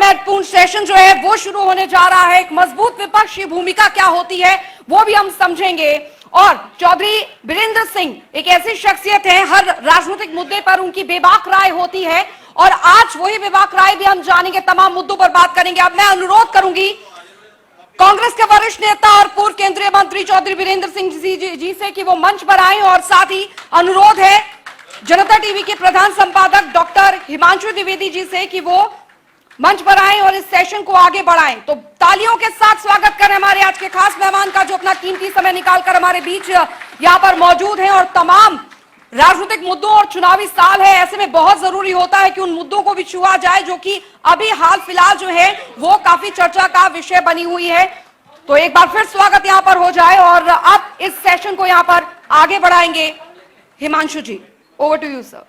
महत्वपूर्ण सेशन जो है वो शुरू होने जा रहा है। एक मजबूत विपक्षी भूमिका क्या होती है वो भी हम समझेंगे। और चौधरी वीरेंद्र सिंह एक ऐसी शख्सियत है, हर राजनीतिक मुद्दे पर उनकी बेबाक राय होती है और आज वही बेबाक राय भी हम जानेंगे, तमाम मुद्दों पर बात करेंगे। अब मैं अनुरोध करूंगी कांग्रेस के वरिष्ठ नेता और पूर्व केंद्रीय मंत्री चौधरी वीरेंद्र सिंह जी से कि वो मंच पर आए, और साथ ही अनुरोध है जनता टीवी के प्रधान संपादक डॉक्टर हिमांशु द्विवेदी जी से कि वो मंच पर आए और इस सेशन को आगे बढ़ाएं। तो तालियों के साथ स्वागत करें हमारे आज के खास मेहमान का, जो अपना कीमती समय निकालकर हमारे बीच यहां पर मौजूद हैं। और तमाम राजनीतिक मुद्दों और चुनावी साल है, ऐसे में बहुत जरूरी होता है कि उन मुद्दों को भी छुआ जाए जो कि अभी हाल फिलहाल जो है वो काफी चर्चा का विषय बनी हुई है। तो एक बार फिर स्वागत यहां पर हो जाए और अब इस सेशन को यहां पर आगे बढ़ाएंगे। हिमांशु जी, ओवर टू यू सर।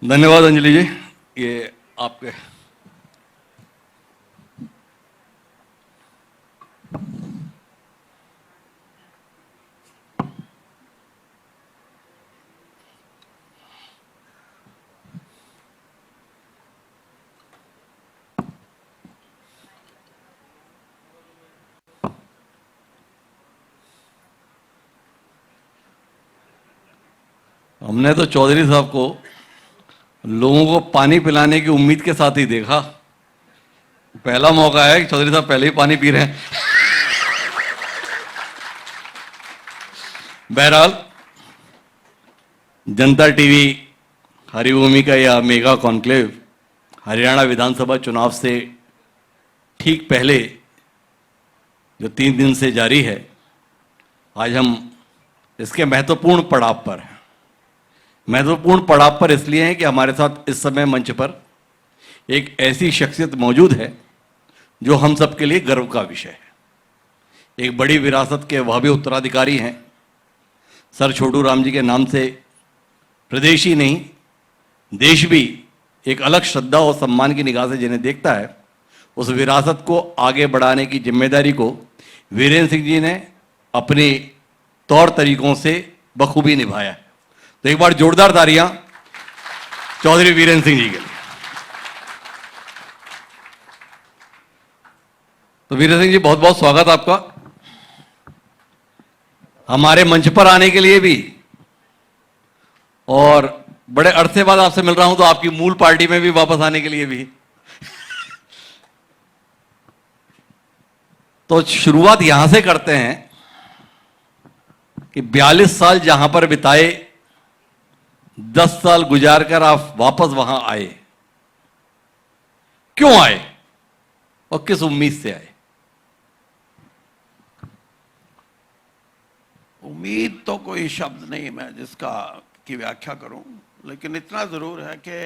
धन्यवाद अंजलि जी, ये आपके हमने तो चौधरी साहब को लोगों को पानी पिलाने की उम्मीद के साथ ही देखा। पहला मौका है कि चौधरी साहब पहले ही पानी पी रहे हैं। बहरहाल, जनता टीवी हरिभूमि का यह मेगा कॉन्क्लेव हरियाणा विधानसभा चुनाव से ठीक पहले जो 3 दिन से जारी है, आज हम इसके महत्वपूर्ण पड़ाव पर हैं। महत्वपूर्ण पड़ाव पर इसलिए है कि हमारे साथ इस समय मंच पर एक ऐसी शख्सियत मौजूद है जो हम सबके लिए गर्व का विषय है। एक बड़ी विरासत के वह भी उत्तराधिकारी हैं। सर छोटू राम जी के नाम से प्रदेश ही नहीं, देश भी एक अलग श्रद्धा और सम्मान की निगाह से जिन्हें देखता है, उस विरासत को आगे बढ़ाने की जिम्मेदारी को वीरेंद्र सिंह जी ने अपने तौर तरीकों से बखूबी निभाया है। तो एक बार जोरदार तालियां चौधरी वीरेंद्र सिंह जी के लिए। तो वीरेंद्र सिंह जी, बहुत बहुत स्वागत आपका हमारे मंच पर आने के लिए भी, और बड़े अरसे बाद आपसे मिल रहा हूं तो आपकी मूल पार्टी में भी वापस आने के लिए भी। तो शुरुआत यहां से करते हैं कि 42 साल जहां पर बिताए, 10 साल गुजार कर आप वापस वहां आए। क्यों आए और किस उम्मीद से आए? उम्मीद तो कोई शब्द नहीं मैं जिसका की व्याख्या करूं, लेकिन इतना ज़रूर है कि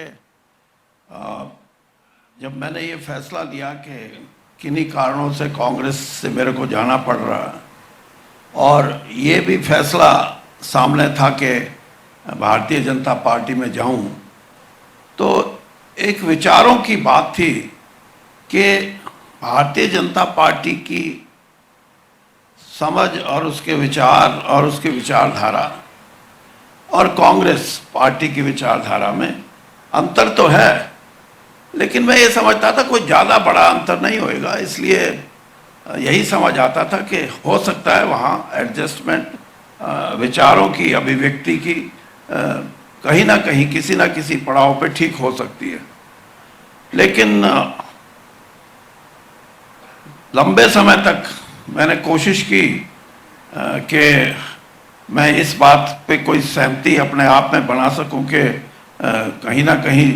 जब मैंने ये फैसला लिया कि किन्हीं कारणों से कांग्रेस से मेरे को जाना पड़ रहा है, और ये भी फैसला सामने था कि भारतीय जनता पार्टी में जाऊं, तो एक विचारों की बात थी कि भारतीय जनता पार्टी की समझ और उसके विचार और उसकी विचारधारा और कांग्रेस पार्टी की विचारधारा में अंतर तो है, लेकिन मैं ये समझता था कोई ज़्यादा बड़ा अंतर नहीं होएगा। इसलिए यही समझ आता था कि हो सकता है वहाँ एडजस्टमेंट, विचारों की अभिव्यक्ति की कहीं ना कहीं किसी ना किसी पड़ाव पे ठीक हो सकती है। लेकिन लंबे समय तक मैंने कोशिश की कि मैं इस बात पे कोई सहमति अपने आप में बना सकूं कि कहीं ना कहीं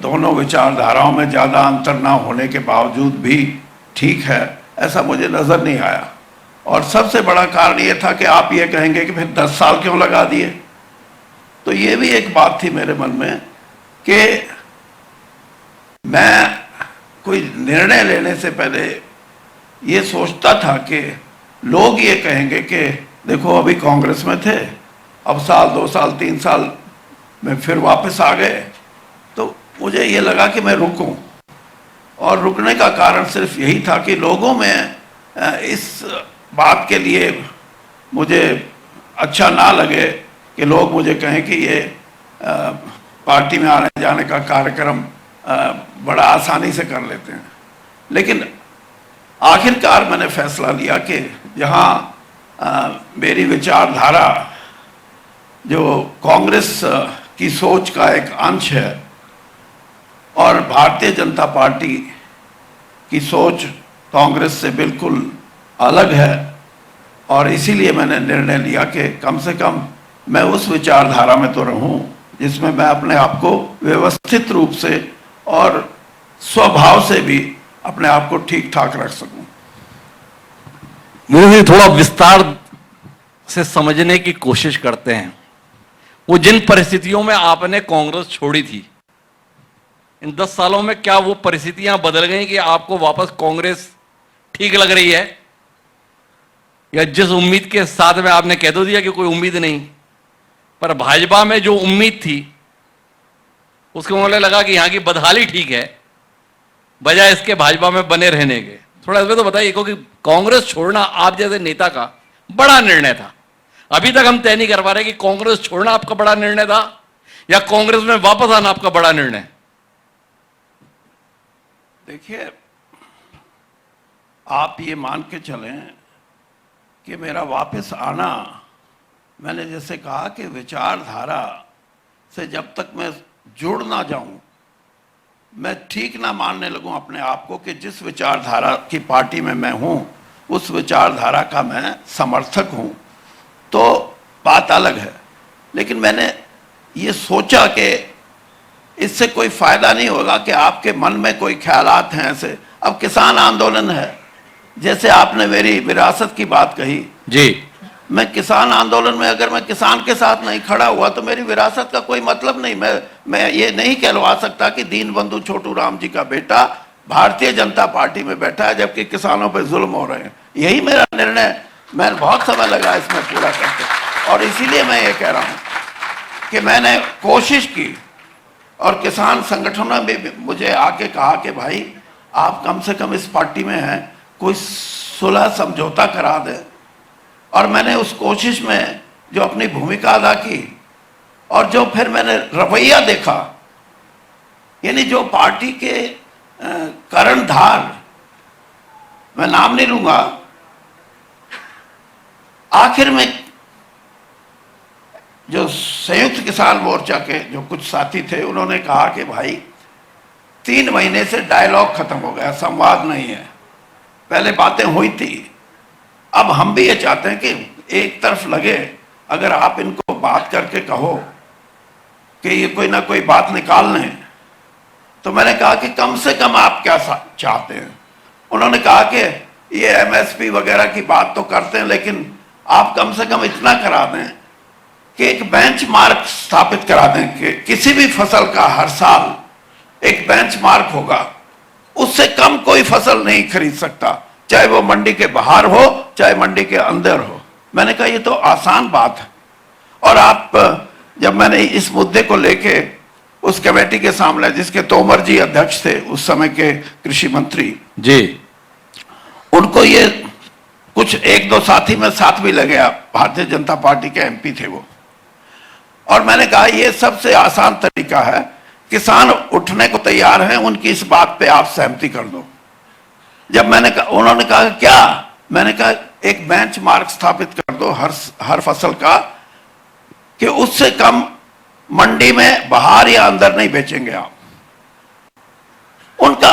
दोनों विचारधाराओं में ज़्यादा अंतर ना होने के बावजूद भी ठीक है, ऐसा मुझे नज़र नहीं आया। और सबसे बड़ा कारण ये था कि आप ये कहेंगे कि फिर 10 साल क्यों लगा दिए। तो ये भी एक बात थी मेरे मन में कि मैं कोई निर्णय लेने से पहले ये सोचता था कि लोग ये कहेंगे कि देखो अभी कांग्रेस में थे, अब साल 2 साल 3 साल में फिर वापस आ गए। तो मुझे ये लगा कि मैं रुकूं, और रुकने का कारण सिर्फ यही था कि लोगों में इस बात के लिए मुझे अच्छा ना लगे कि लोग मुझे कहें कि ये पार्टी में आने जाने का कार्यक्रम बड़ा आसानी से कर लेते हैं। लेकिन आखिरकार मैंने फैसला लिया कि जहाँ मेरी विचारधारा जो कांग्रेस की सोच का एक अंश है और भारतीय जनता पार्टी की सोच कांग्रेस से बिल्कुल अलग है, और इसीलिए मैंने निर्णय लिया कि कम से कम मैं उस विचारधारा में तो रहूं जिसमें मैं अपने आप को व्यवस्थित रूप से और स्वभाव से भी अपने आप को ठीक ठाक रख सकूं। मुझे थोड़ा विस्तार से समझने की कोशिश करते हैं। वो जिन परिस्थितियों में आपने कांग्रेस छोड़ी थी, इन 10 सालों में क्या वो परिस्थितियां बदल गई कि आपको वापस कांग्रेस ठीक लग रही है, या जिस उम्मीद के साथ में आपने कह दो दिया कि कोई उम्मीद नहीं, पर भाजपा में जो उम्मीद थी उसको मुझे लगा कि यहां की बदहाली ठीक है बजाय इसके भाजपा में बने रहने के। थोड़ा इसमें तो बताइए, क्योंकि कांग्रेस छोड़ना आप जैसे नेता का बड़ा निर्णय था। अभी तक हम तय नहीं कर पा रहे कि कांग्रेस छोड़ना आपका बड़ा निर्णय था या कांग्रेस में वापस आना आपका बड़ा निर्णय। देखिए, आप ये मान के चलें कि मेरा वापस आना, मैंने जैसे कहा कि विचारधारा से जब तक मैं जुड़ ना जाऊं, मैं ठीक ना मानने लगूं अपने आप को कि जिस विचारधारा की पार्टी में मैं हूं उस विचारधारा का मैं समर्थक हूं, तो बात अलग है। लेकिन मैंने ये सोचा कि इससे कोई फायदा नहीं होगा कि आपके मन में कोई ख्यालात हैं ऐसे। अब किसान आंदोलन है, जैसे आपने मेरी विरासत की बात कही जी, मैं किसान आंदोलन में अगर मैं किसान के साथ नहीं खड़ा हुआ तो मेरी विरासत का कोई मतलब नहीं। मैं ये नहीं कहलवा सकता कि दीन बंधु छोटू राम जी का बेटा भारतीय जनता पार्टी में बैठा है जबकि किसानों पे जुल्म हो रहे हैं। यही मेरा निर्णय, मैं बहुत समय लगा इसमें पूरा करके, और इसीलिए मैं ये कह रहा हूँ कि मैंने कोशिश की और किसान संगठनों में भी मुझे आके कहा कि भाई आप कम से कम इस पार्टी में हैं, कोई सुलह समझौता करा दे। और मैंने उस कोशिश में जो अपनी भूमिका अदा की और जो फिर मैंने रवैया देखा, यानी जो पार्टी के कर्णधार, मैं नाम नहीं लूंगा, आखिर में जो संयुक्त किसान मोर्चा के जो कुछ साथी थे उन्होंने कहा कि भाई 3 महीने से डायलॉग खत्म हो गया, संवाद नहीं है। पहले बातें हुई थी, अब हम भी ये चाहते हैं कि एक तरफ लगे, अगर आप इनको बात करके कहो कि ये कोई ना कोई बात निकाल लें। तो मैंने कहा कि कम से कम आप क्या चाहते हैं। उन्होंने कहा कि ये एमएसपी वगैरह की बात तो करते हैं, लेकिन आप कम से कम इतना करा दें कि एक बेंचमार्क स्थापित करा दें कि किसी भी फसल का हर साल एक बेंचमार्क होगा, उससे कम कोई फसल नहीं खरीद सकता, चाहे वो मंडी के बाहर हो चाहे मंडी के अंदर हो। मैंने कहा ये तो आसान बात है। और आप, जब मैंने इस मुद्दे को लेके उस कमेटी के सामने, जिसके तोमर जी अध्यक्ष थे उस समय के कृषि मंत्री जी, उनको ये कुछ 1-2 साथी में साथ भी लगे, भारतीय जनता पार्टी के एमपी थे वो, और मैंने कहा ये सबसे आसान तरीका है, किसान उठने को तैयार हैं, उनकी इस बात पे आप सहमति कर दो। जब मैंने कहा, उन्होंने कहा क्या, मैंने कहा एक बेंचमार्क स्थापित कर दो हर फसल का कि उससे कम मंडी में बाहर या अंदर नहीं बेचेंगे आप। उनका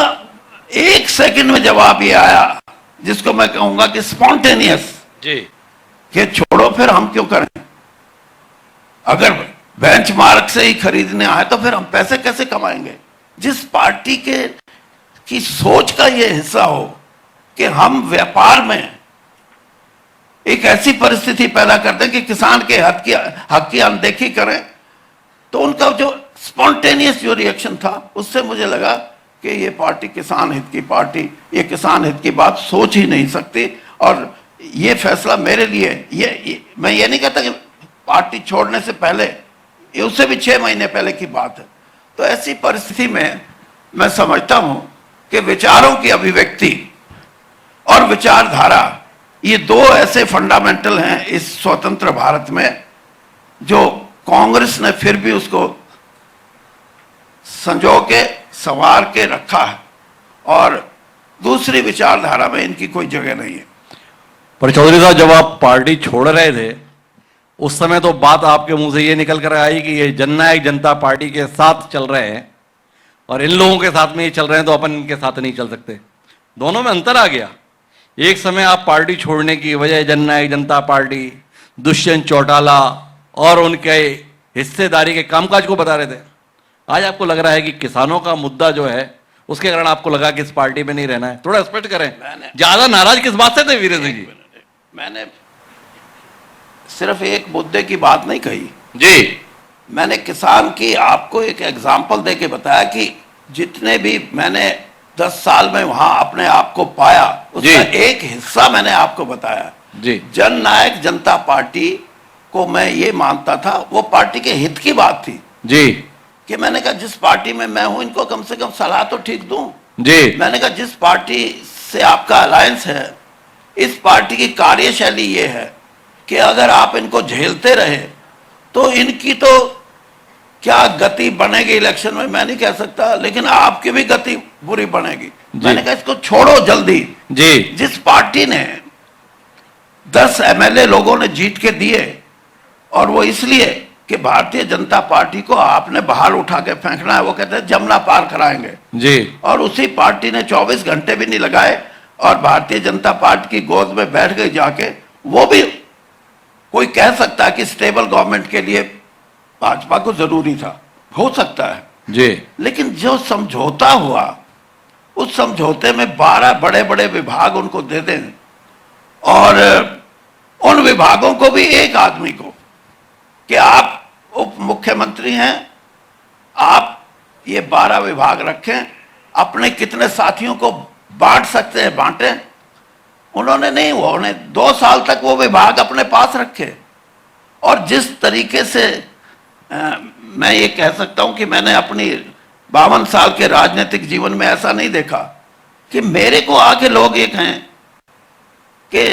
1 सेकंड में जवाब ये आया, जिसको मैं कहूंगा कि स्पॉन्टेनियस, जी, कि छोड़ो फिर हम क्यों करें, अगर बेंचमार्क से ही खरीदने आए तो फिर हम पैसे कैसे कमाएंगे। जिस पार्टी की सोच का ये हिस्सा हो कि हम व्यापार में एक ऐसी परिस्थिति पैदा कर दें कि किसान के हक की अनदेखी करें, तो उनका जो स्पॉन्टेनियस जो रिएक्शन था, उससे मुझे लगा कि ये पार्टी किसान हित की पार्टी, ये किसान हित की बात सोच ही नहीं सकती। और ये फैसला मेरे लिए, मैं ये नहीं कहता कि पार्टी छोड़ने से पहले, ये उससे भी 6 महीने पहले की बात है। तो ऐसी परिस्थिति में मैं समझता हूं कि विचारों की अभिव्यक्ति और विचारधारा, ये 2 ऐसे फंडामेंटल हैं इस स्वतंत्र भारत में, जो कांग्रेस ने फिर भी उसको संजो के संवार के रखा है और दूसरी विचारधारा में इनकी कोई जगह नहीं है। पर चौधरी साहब, जब आप पार्टी छोड़ रहे थे उस समय तो बात आपके मुंह से ये निकल कर आई कि ये जननायक जनता पार्टी के साथ चल रहे हैं और इन लोगों के साथ में ये चल रहे हैं तो अपन इनके साथ नहीं चल सकते। दोनों में अंतर आ गया। एक समय आप पार्टी छोड़ने की वजह जननायक जनता पार्टी, दुष्यंत चौटाला और उनके हिस्सेदारी के कामकाज को बता रहे थे। आज आपको लग रहा है कि किसानों का मुद्दा जो है उसके कारण आपको लगा कि इस पार्टी में नहीं रहना है। थोड़ा स्पष्ट करें, ज्यादा नाराज किस बात से थे वीरेंद्र सिंह जी? मैंने सिर्फ एक मुद्दे की बात नहीं कही जी, मैंने किसान की आपको एक एग्जाम्पल देके बताया कि जितने भी मैंने 10 साल में वहां अपने आप को पाया उसका एक हिस्सा मैंने आपको बताया जी। जननायक जनता पार्टी को मैं ये मानता था, वो पार्टी के हित की बात थी जी कि मैंने कहा जिस पार्टी में मैं हूं इनको कम से कम सलाह तो ठीक दूं जी। मैंने कहा जिस पार्टी से आपका अलायंस है इस पार्टी की कार्यशैली ये है कि अगर आप इनको झेलते रहे तो इनकी तो क्या गति बनेगी इलेक्शन में मैं नहीं कह सकता, लेकिन आपकी भी गति बुरी बनेगी। मैंने कहा इसको छोड़ो जल्दी जी। जिस पार्टी ने 10 एमएलए लोगों ने जीत के दिए और वो इसलिए कि भारतीय जनता पार्टी को आपने बाहर उठा के फेंकना है, वो कहते हैं जमुना पार कराएंगे जी। और उसी पार्टी ने 24 घंटे भी नहीं लगाए और भारतीय जनता पार्टी की गोद में बैठ गई जाके। वो भी कोई कह सकता है कि स्टेबल गवर्नमेंट के लिए भाजपा को जरूरी था, हो सकता है जी। लेकिन जो समझौता हुआ उस समझौते में 12 बड़े बड़े विभाग उनको दे दें और उन विभागों को भी एक आदमी को कि आप उप मुख्यमंत्री हैं, आप ये 12 विभाग रखें, अपने कितने साथियों को बांट सकते हैं बांटें। उन्होंने नहीं, उन्होंने 2 साल तक वो विभाग अपने पास रखे और जिस तरीके से मैं ये कह सकता हूं कि मैंने अपनी 52 साल के राजनीतिक जीवन में ऐसा नहीं देखा कि मेरे को आके लोग ये कहें कि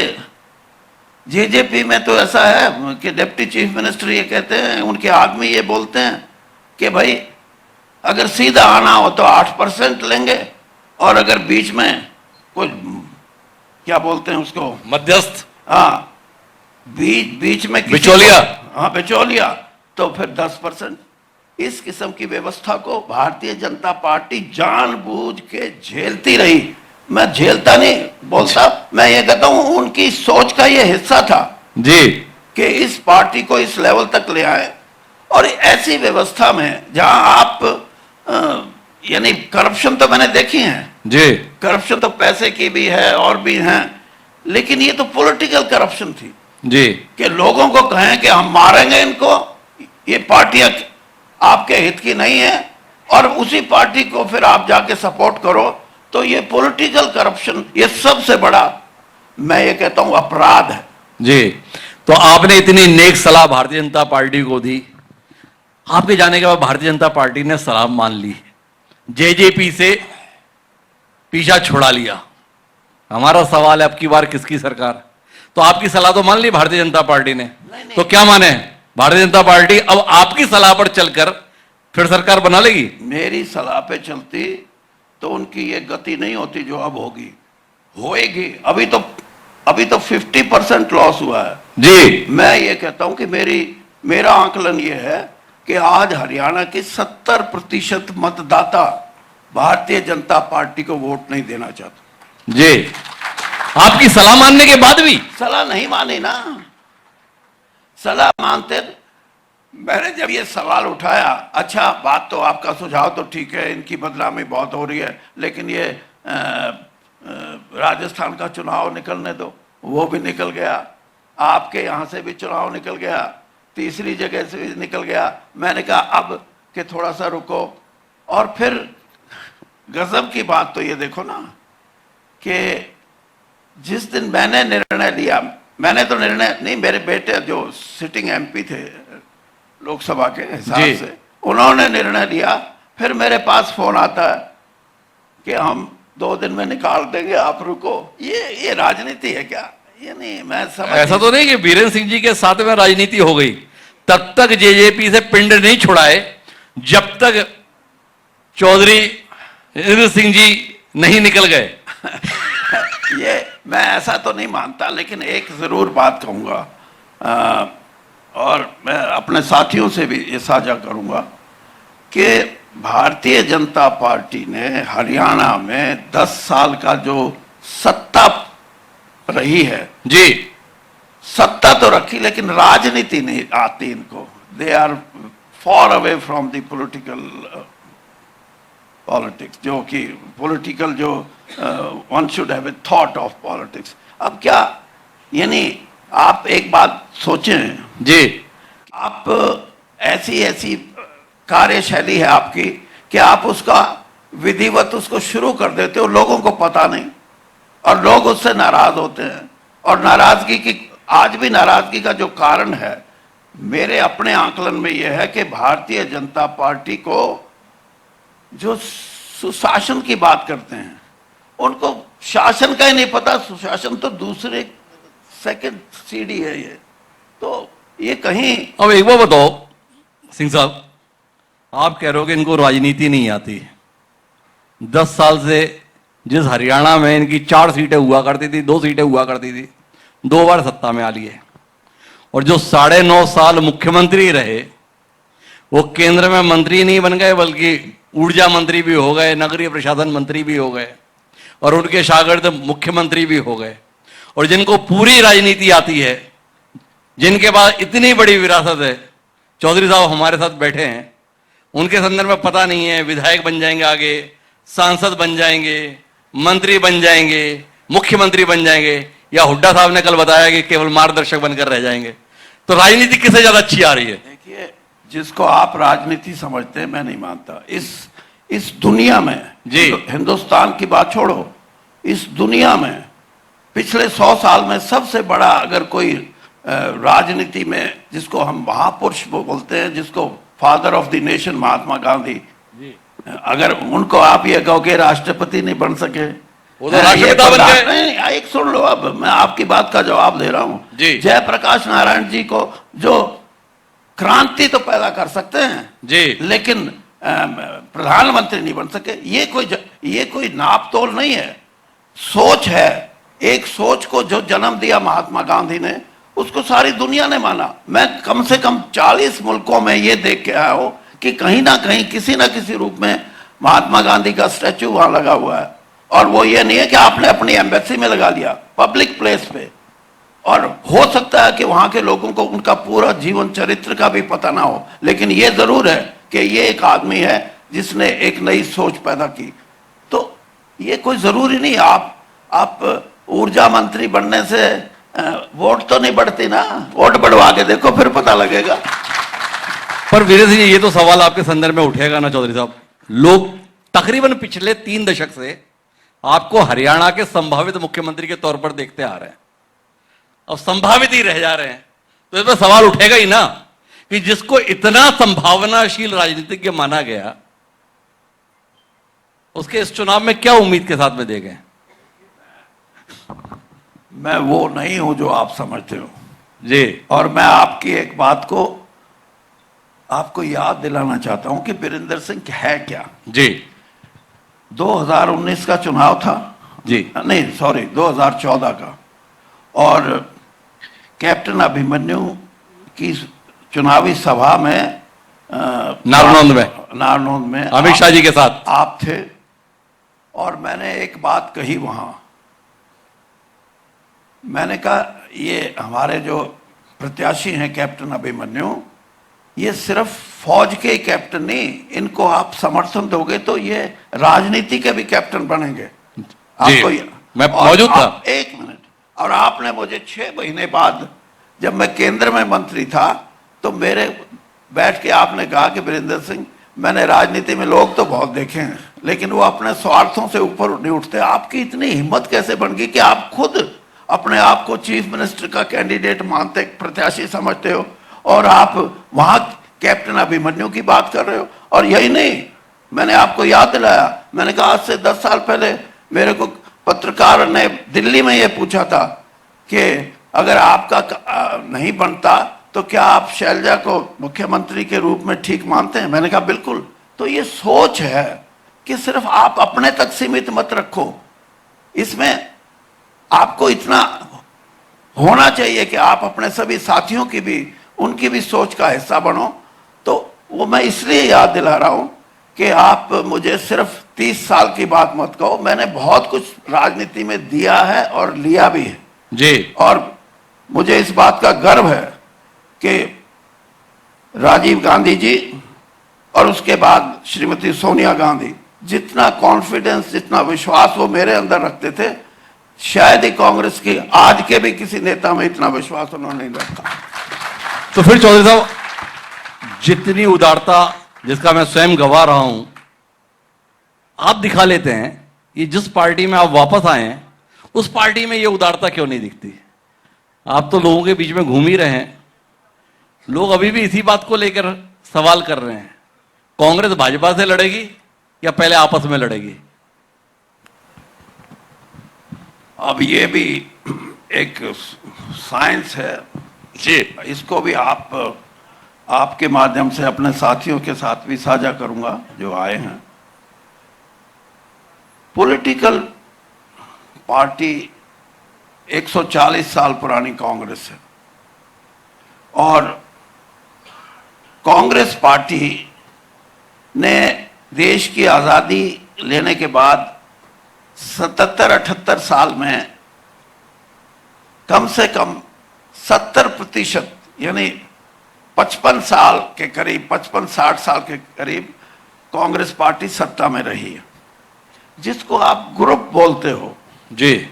जेजेपी में तो ऐसा है कि डिप्टी चीफ मिनिस्टर ये कहते हैं, उनके आदमी ये बोलते हैं कि भाई अगर सीधा आना हो तो 8% लेंगे और अगर बीच में कुछ क्या बोलते हैं उसको, मध्यस्थ, हाँ बीच में बिचौलिया, हाँ बिचौलिया, तो फिर 10%। इस किस्म की व्यवस्था को भारतीय जनता पार्टी जानबूझ के झेलती रही। मैं झेलता नहीं बोलता, मैं ये कहता हूं उनकी सोच का ये हिस्सा था जी कि इस पार्टी को इस लेवल तक ले आए और ऐसी व्यवस्था में जहां आप यानी करप्शन तो मैंने देखी है जी। करप्शन तो पैसे की भी है और भी हैं, लेकिन ये तो पॉलिटिकल करप्शन थी जी कि लोगों को कहें कि हम मारेंगे इनको, ये पार्टियां आपके हित की नहीं है और उसी पार्टी को फिर आप जाके सपोर्ट करो, तो ये पॉलिटिकल करप्शन ये सबसे बड़ा मैं ये कहता हूं अपराध है जी। तो आपने इतनी नेक सलाह भारतीय जनता पार्टी को दी, आपके जाने के बाद भारतीय जनता पार्टी ने सलाह मान ली, जेजेपी से पीछा छुड़ा लिया। हमारा सवाल है अब की बार किसकी सरकार? तो आपकी सलाह तो मान ली भारतीय जनता पार्टी ने, तो क्या माने भारतीय जनता पार्टी अब आपकी सलाह पर चलकर फिर सरकार बना लेगी? मेरी सलाह पे चलती तो उनकी ये गति नहीं होती जो अब होएगी। अभी तो 50% लॉस हुआ है जी। मैं ये कहता हूं कि मेरा आंकलन ये है कि आज हरियाणा के 70% मतदाता भारतीय जनता पार्टी को वोट नहीं देना चाहते जी। आपकी सलाह मानने के बाद भी? सलाह नहीं मानी ना, सलाह मानते। मैंने जब ये सवाल उठाया, अच्छा बात तो आपका सुझाव तो ठीक है, इनकी बदनामी बहुत हो रही है, लेकिन ये राजस्थान का चुनाव निकलने दो, वो भी निकल गया, आपके यहाँ से भी चुनाव निकल गया, तीसरी जगह से भी निकल गया। मैंने कहा अब कि थोड़ा सा रुको, और फिर गजब की बात तो ये देखो ना कि जिस दिन मैंने निर्णय लिया, मैंने तो निर्णय नहीं, मेरे बेटे जो सिटिंग एमपी थे लोकसभा के हिसाब से, उन्होंने निर्णय लिया। फिर मेरे पास फोन आता है कि हम 2 दिन में निकाल देंगे, आप रुको। ये राजनीति है क्या? ये नहीं, मैं समझ ऐसा तो नहीं कि बीरेंद्र सिंह जी के साथ में राजनीति हो गई, तब तक जेजेपी से पिंड नहीं छुड़ाए जब तक चौधरी वीरेंद्र सिंह जी नहीं निकल गए? ये मैं ऐसा तो नहीं मानता, लेकिन एक जरूर बात कहूंगा और मैं अपने साथियों से भी ये साझा करूंगा कि भारतीय जनता पार्टी ने हरियाणा में 10 साल का जो सत्ता रही है जी, सत्ता तो रखी, लेकिन राजनीति नहीं आती इनको। They are far away from the politics, जो कि पॉलिटिकल जो one should have a thought of politics. अब क्या, यानी आप एक बात सोचें जी, आप ऐसी ऐसी कार्यशैली है आपकी कि आप उसका विधिवत उसको शुरू कर देते हो, लोगों को पता नहीं और लोग उससे नाराज होते हैं। और नाराजगी की, आज भी नाराजगी का जो कारण है मेरे अपने आकलन में यह है कि भारतीय जनता पार्टी को जो सुशासन की बात करते हैं उनको शासन का ही नहीं पता, सुशासन तो दूसरे सेकंड सीढ़ी है ये। तो ये कहीं, अब एक बार बताओ सिंह साहब, आप कह रहे हो कि इनको राजनीति नहीं आती। 10 साल से जिस हरियाणा में इनकी 4 सीटें हुआ करती थी, 2 सीटें हुआ करती थी, 2 बार सत्ता में आ लिए, और जो 9.5 साल मुख्यमंत्री रहे वो केंद्र में मंत्री नहीं बन गए बल्कि ऊर्जा मंत्री भी हो गए, नगरीय प्रशासन मंत्री भी हो गए, और उनके शागिर्द मुख्यमंत्री भी हो गए। और जिनको पूरी राजनीति आती है, जिनके पास इतनी बड़ी विरासत है, चौधरी साहब हमारे साथ बैठे हैं, उनके संदर्भ में पता नहीं है विधायक बन जाएंगे, आगे सांसद बन जाएंगे, मंत्री बन जाएंगे, मुख्यमंत्री बन जाएंगे, या हुड्डा साहब ने कल बताया कि केवल मार्गदर्शक बनकर रह जाएंगे। तो राजनीति किससे ज्यादा अच्छी आ रही है? देखिए, जिसको आप राजनीति समझते हैं, मैं नहीं मानता। इस दुनिया में जी, हिंदुस्तान की बात छोड़ो, इस दुनिया में पिछले 100 साल में सबसे बड़ा अगर कोई राजनीति में, जिसको हम महापुरुष बोलते हैं, जिसको father of the nation Mahatma Gandhi, अगर उनको आप ये कहो कि राष्ट्रपति नहीं बन सके, वो तो राष्ट्रपिता बन गए। नहीं, एक सुन लो, अब मैं आपकी बात का जवाब दे रहा हूं। जयप्रकाश नारायण जी को जो क्रांति तो पैदा कर सकते हैं जी, लेकिन प्रधानमंत्री नहीं बन सके। ये कोई नाप तोल नहीं है, सोच है। एक सोच को जो जन्म दिया महात्मा गांधी ने, उसको सारी दुनिया ने माना। मैं कम से कम 40 मुल्कों में ये देख के आया हूं कि कहीं ना कहीं किसी ना किसी रूप में महात्मा गांधी का स्टैचू वहां लगा हुआ है। और वो ये नहीं है कि आपने अपनी एम्बेसी में लगा लिया, पब्लिक प्लेस पे। और हो सकता है कि वहां के लोगों को उनका पूरा जीवन चरित्र का भी पता ना हो, लेकिन ये जरूर है कि ये एक आदमी है जिसने एक नई सोच पैदा की। तो ये कोई जरूरी नहीं, आप ऊर्जा मंत्री बनने से वोट तो नहीं बढ़ती ना, वोट बढ़वा के देखो, फिर पता लगेगा। पर वीरेंद्र सिंह, ये तो सवाल आपके संदर्भ में उठेगा ना चौधरी साहब, लोग तकरीबन पिछले 3 दशक से आपको हरियाणा के संभावित मुख्यमंत्री के तौर पर देखते आ रहे हैं, अब संभावित ही रह जा रहे हैं। तो इसमें सवाल उठेगा ही ना कि जिसको इतना संभावनाशील राजनीतिज्ञ माना गया, उसके इस चुनाव में क्या उम्मीद के साथ में देंगे? मैं वो नहीं हूं जो आप समझते हो जी, और मैं आपकी एक बात को आपको याद दिलाना चाहता हूं कि वीरेंद्र सिंह है क्या। जी, 2019 का चुनाव था जी, नहीं सॉरी 2014 का, और कैप्टन अभिमन्यु की चुनावी सभा में नारनौंद में अमित शाह जी के साथ आप थे। और मैंने एक बात कही वहां, मैंने कहा ये हमारे जो प्रत्याशी हैं कैप्टन अभिमन्यु, ये सिर्फ फौज के ही कैप्टन नहीं, इनको आप समर्थन दोगे तो ये राजनीति के भी कैप्टन बनेंगे। आपको मैं मौजूद था। 1 मिनट, और आपने मुझे 6 महीने बाद, जब मैं केंद्र में मंत्री था, तो मेरे बैठ के आपने कहा कि वीरेंद्र सिंह, मैंने राजनीति में लोग तो बहुत देखे हैं, लेकिन वो अपने स्वार्थों से ऊपर नहीं उठते। आपकी इतनी हिम्मत कैसे बन गई कि आप खुद अपने आप को चीफ मिनिस्टर का कैंडिडेट मानते, प्रत्याशी समझते हो, और आप वहां कैप्टन अभिमन्यु की बात कर रहे हो। और यही नहीं, मैंने आपको याद दिलाया, मैंने कहा आज से 10 साल पहले मेरे को पत्रकार ने दिल्ली में ये पूछा था कि अगर आपका नहीं बनता तो क्या आप शैलजा को मुख्यमंत्री के रूप में ठीक मानते हैं? मैंने कहा बिल्कुल। तो ये सोच है, कि सिर्फ आप अपने तक सीमित मत रखो, इसमें आपको इतना होना चाहिए कि आप अपने सभी साथियों की भी, उनकी भी सोच का हिस्सा बनो। तो वो मैं इसलिए याद दिला रहा हूं कि आप मुझे सिर्फ 30 साल की बात मत कहो, मैंने बहुत कुछ राजनीति में दिया है और लिया भी है जी। और मुझे इस बात का गर्व है कि राजीव गांधी जी और उसके बाद श्रीमती सोनिया गांधी जितना कॉन्फिडेंस, जितना विश्वास वो मेरे अंदर रखते थे, शायद ही कांग्रेस के आज के भी किसी नेता में इतना विश्वास उन्होंने नहीं रखा। तो फिर चौधरी साहब, जितनी उदारता जिसका मैं स्वयं गवा रहा हूं, आप दिखा लेते हैं, ये जिस पार्टी में आप वापस आए हैं उस पार्टी में ये उदारता क्यों नहीं दिखती? आप तो लोगों के बीच में घूम ही रहे हैं, लोग अभी भी इसी बात को लेकर सवाल कर रहे हैं, कांग्रेस भाजपा से लड़ेगी या पहले आपस में लड़ेगी? अब ये भी एक साइंस है जी, इसको भी आपके माध्यम से अपने साथियों के साथ भी साझा करूंगा जो आए हैं। पॉलिटिकल पार्टी 140 साल पुरानी कांग्रेस है और कांग्रेस पार्टी ने देश की आज़ादी लेने के बाद 77-78 साल में कम से कम 70% यानी 55 साल के करीब, 55-60 साल के करीब कांग्रेस पार्टी सत्ता में रही है, जिसको आप ग्रुप बोलते हो जी।